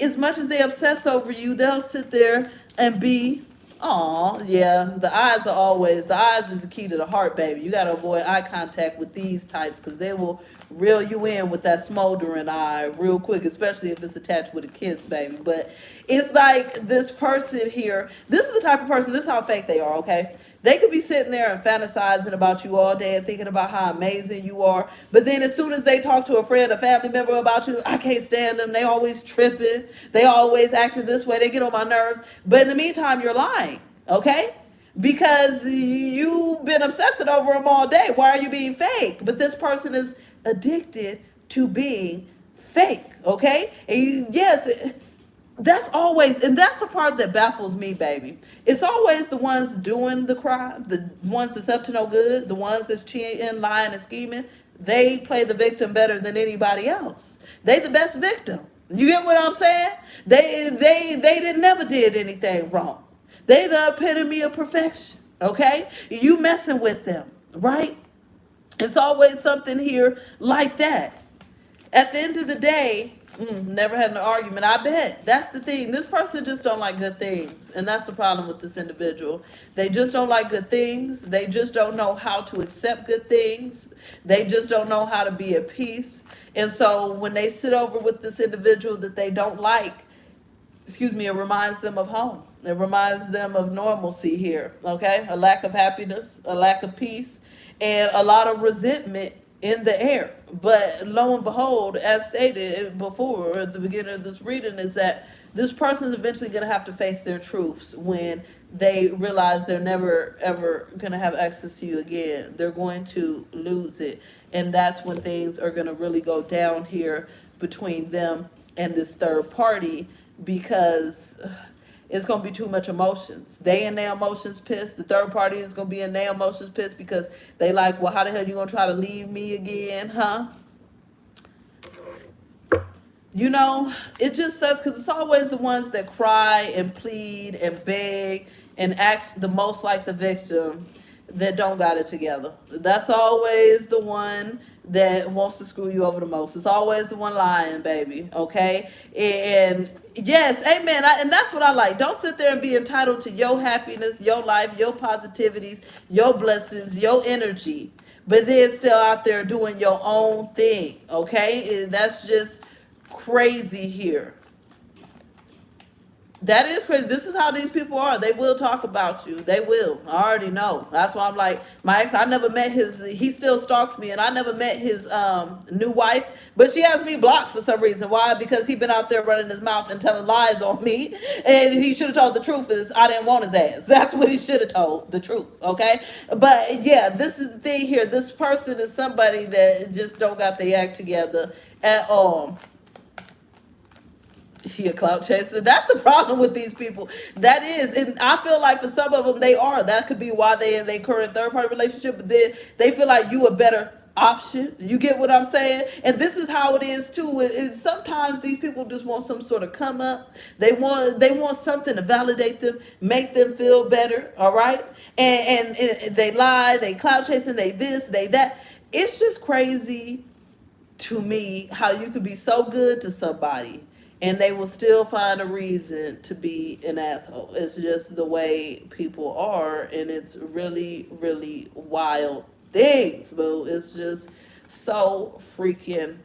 as much as they obsess over you, they'll sit there and be, oh yeah, the eyes is the key to the heart, baby. You got to avoid eye contact with these types because they will reel you in with that smoldering eye real quick, especially if it's attached with a kiss, baby. But it's like this person here, this is the type of person, this is how fake they are, okay? They could be sitting there and fantasizing about you all day and thinking about how amazing you are. But then as soon as they talk to a friend, a family member about you, I can't stand them. They always tripping. They always acting this way. They get on my nerves. But in the meantime, you're lying, okay? Because you've been obsessing over them all day. Why are you being fake? But this person is addicted to being fake, okay? And yes, that's always, and that's the part that baffles me, baby. It's always the ones doing the crime, the ones that's up to no good, the ones that's cheating, lying, and scheming. They play the victim better than anybody else. They the best victim. You get what I'm saying? They never did anything wrong. They the epitome of perfection. Okay? You messing with them, right? It's always something here like that. At the end of the day, never had an argument. I bet that's the thing. This person just don't like good things, and that's the problem with this individual. They just don't like good things. They just don't know how to accept good things. They just don't know how to be at peace. And so when they sit over with this individual that they don't like, excuse me, it reminds them of home. It reminds them of normalcy here. Okay, a lack of happiness, a lack of peace, and a lot of resentment in the air. But lo and behold, as stated before at the beginning of this reading, is that this person is eventually going to have to face their truths when they realize they're never ever going to have access to you again. They're going to lose it. And that's when things are going to really go down here between them and this third party, because it's going to be too much emotions. They in their emotions pissed. The third party is going to be in their emotions pissed because they like, well, how the hell you going to try to leave me again, huh? You know, it just sucks because it's always the ones that cry and plead and beg and act the most like the victim that don't got it together. That's always the one that wants to screw you over the most. It's always the one lying, baby, okay? And yes, amen. And that's what I like. Don't sit there and be entitled to your happiness, your life, your positivities, your blessings, your energy, but then still out there doing your own thing, okay? And that's just crazy here. That is crazy. This is how these people are. They will talk about you. They will. I already know. That's why I'm like, my ex, I never met his, he still stalks me, and I never met his new wife, but she has me blocked for some reason. Why? Because he been out there running his mouth and telling lies on me, and he should have told the truth is I didn't want his ass. That's what he should have told, the truth, okay? But yeah, this is the thing here. This person is somebody that just don't got their act together at all. He a clout chaser. That's the problem with these people. That is, and I feel like for some of them they are. That could be why they in their current third party relationship. But then they feel like you a better option. You get what I'm saying? And this is how it is too. Sometimes these people just want some sort of come up. They want something to validate them, make them feel better. All right, and they lie, they clout chasing, they this, they that. It's just crazy to me how you could be so good to somebody and they will still find a reason to be an asshole. It's just the way people are, and it's really, really wild things, boo. It's just so freaking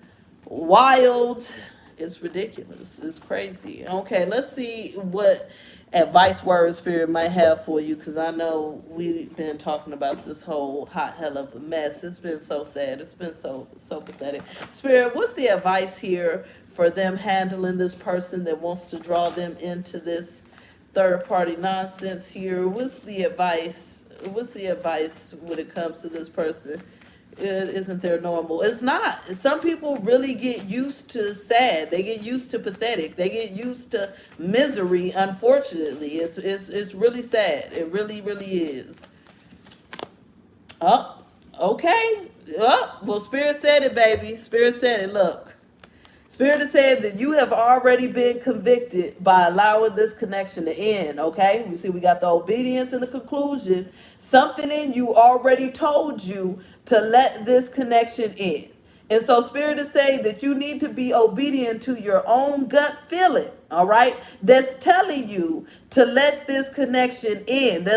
wild. It's ridiculous. It's crazy. Okay, let's see what advice word spirit might have for you, because I know we've been talking about this whole hot hell of a mess. It's been so sad. It's been so pathetic. Spirit, what's the advice here for them handling this person that wants to draw them into this third party nonsense here? What's the advice? What's the advice when it comes to this person? It isn't their normal. It's not. Some people really get used to sad. They get used to pathetic. They get used to misery. Unfortunately, it's really sad. It really, really is. Oh, okay. Oh, well, Spirit said it, baby. Spirit said it. Look. Spirit is saying that you have already been convicted by allowing this connection to end, okay? We see we got the obedience and the conclusion. Something in you already told you to let this connection end. And so Spirit is saying that you need to be obedient to your own gut feeling, all right? That's telling you to let this connection end.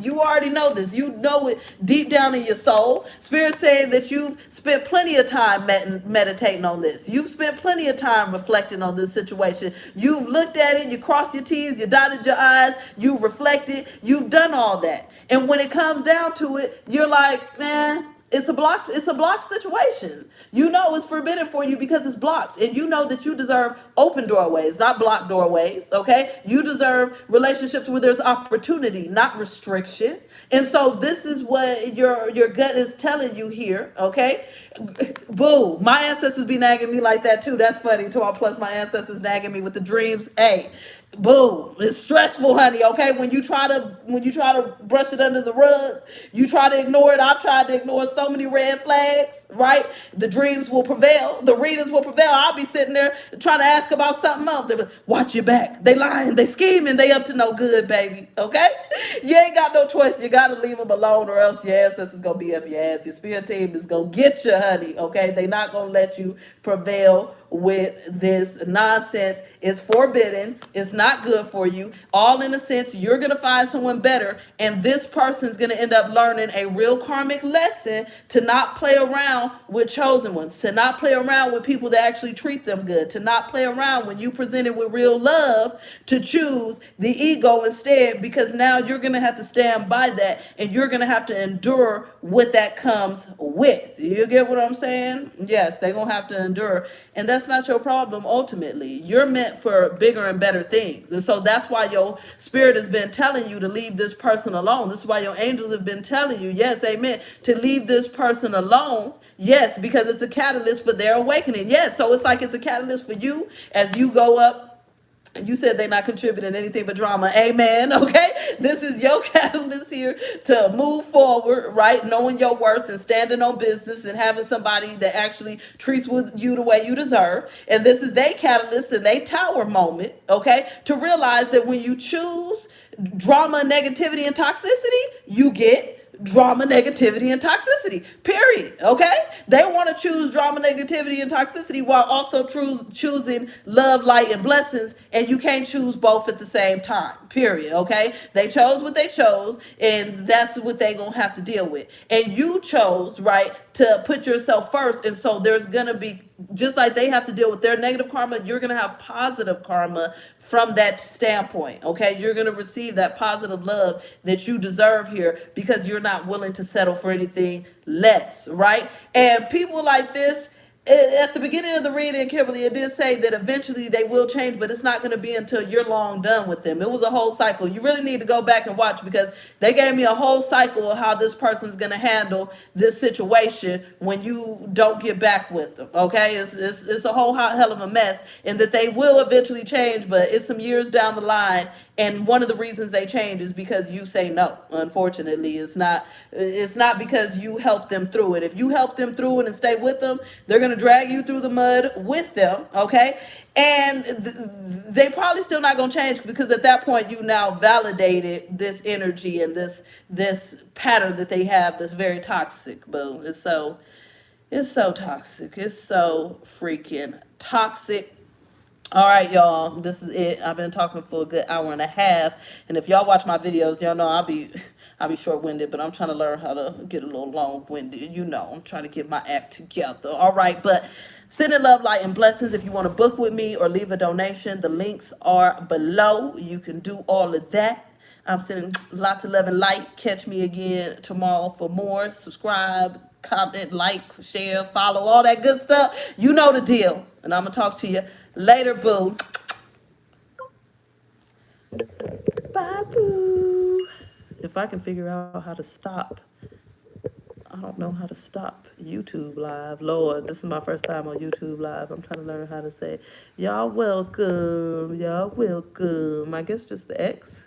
You already know this. You know it deep down in your soul. Spirit saying that you've spent plenty of time meditating on this. You've spent plenty of time reflecting on this situation. You've looked at it, you crossed your T's, you dotted your I's, you reflected, you've done all that. And when it comes down to it, you're like, man, it's a blocked situation. You know it's forbidden for you because it's blocked. And you know that you deserve open doorways, not blocked doorways. Okay? You deserve relationships where there's opportunity, not restriction. And so this is what your gut is telling you here. Okay? Boo. My ancestors be nagging me like that too. That's funny. Plus my ancestors nagging me with the dreams. Hey, boom, it's stressful, honey. Okay, when you try to brush it under the rug, you try to ignore it. I've tried to ignore so many red flags, right? The dreams will prevail, the readings will prevail. I'll be sitting there trying to ask about something else. They be like, watch your back, they lying, they scheming, they up to no good, baby. Okay, you ain't got no choice. You gotta leave them alone, or else your ancestors gonna be up your ass. Your spirit team is gonna get you, honey. Okay, they not gonna let you prevail with this nonsense. It's forbidden. It's not good for you. All in a sense, you're going to find someone better, and this person's going to end up learning a real karmic lesson to not play around with chosen ones, to not play around with people that actually treat them good, to not play around when you present it with real love, to choose the ego instead, because now you're going to have to stand by that, and you're going to have to endure what that comes with. You get what I'm saying? Yes, they're going to have to endure, and that's not your problem ultimately. You're meant for bigger and better things. And so that's why your spirit has been telling you to leave this person alone. This is why your angels have been telling you, yes, amen, to leave this person alone. Yes, because it's a catalyst for their awakening. Yes, so it's like it's a catalyst for you as you go up. You said they're not contributing anything but drama. Amen. Okay. This is your catalyst here to move forward, right? Knowing your worth and standing on business and having somebody that actually treats with you the way you deserve. And this is their catalyst and their tower moment, okay? To realize that when you choose drama, negativity, and toxicity, you get drama, negativity, and toxicity. Period. Okay? They want to choose drama, negativity, and toxicity while also choosing love, light, and blessings, and you can't choose both at the same time. Period. Okay? They chose what they chose, and that's what they're going to have to deal with. And you chose, right, to put yourself first, and so there's going to be just like they have to deal with their negative karma, you're going to have positive karma from that standpoint. Okay, you're going to receive that positive love that you deserve here because you're not willing to settle for anything less, right? And people like this, at the beginning of the reading, Kimberly, it did say that eventually they will change, but it's not going to be until you're long done with them. It was a whole cycle. You really need to go back and watch because they gave me a whole cycle of how this person's going to handle this situation when you don't get back with them. Okay, it's a whole hell of a mess, and that they will eventually change, but it's some years down the line. And one of the reasons they change is because you say no. Unfortunately, it's not because you help them through it. If you help them through it and stay with them, they're going to drag you through the mud with them, okay? And they probably still not going to change because at that point you now validated this energy and this pattern that they have that's very toxic. Boo. It's so toxic. It's so freaking toxic. All right, y'all. This is it. I've been talking for a good hour and a half, and if y'all watch my videos, y'all know I'll be short-winded, but I'm trying to learn how to get a little long-winded. I'm trying to get my act together. All right, but send in love, light, and blessings. If you want to book with me or leave a donation, the links are below. You can do all of that. I'm sending lots of love and light. Catch me again tomorrow for more. Subscribe, comment, like, share, follow, all that good stuff. You know the deal. And I'm going to talk to you later, boo. Bye, boo. If I can figure out how to stop, I don't know how to stop YouTube Live. Lord, this is my first time on YouTube Live. I'm trying to learn how to say, y'all welcome, y'all welcome. I guess just the X.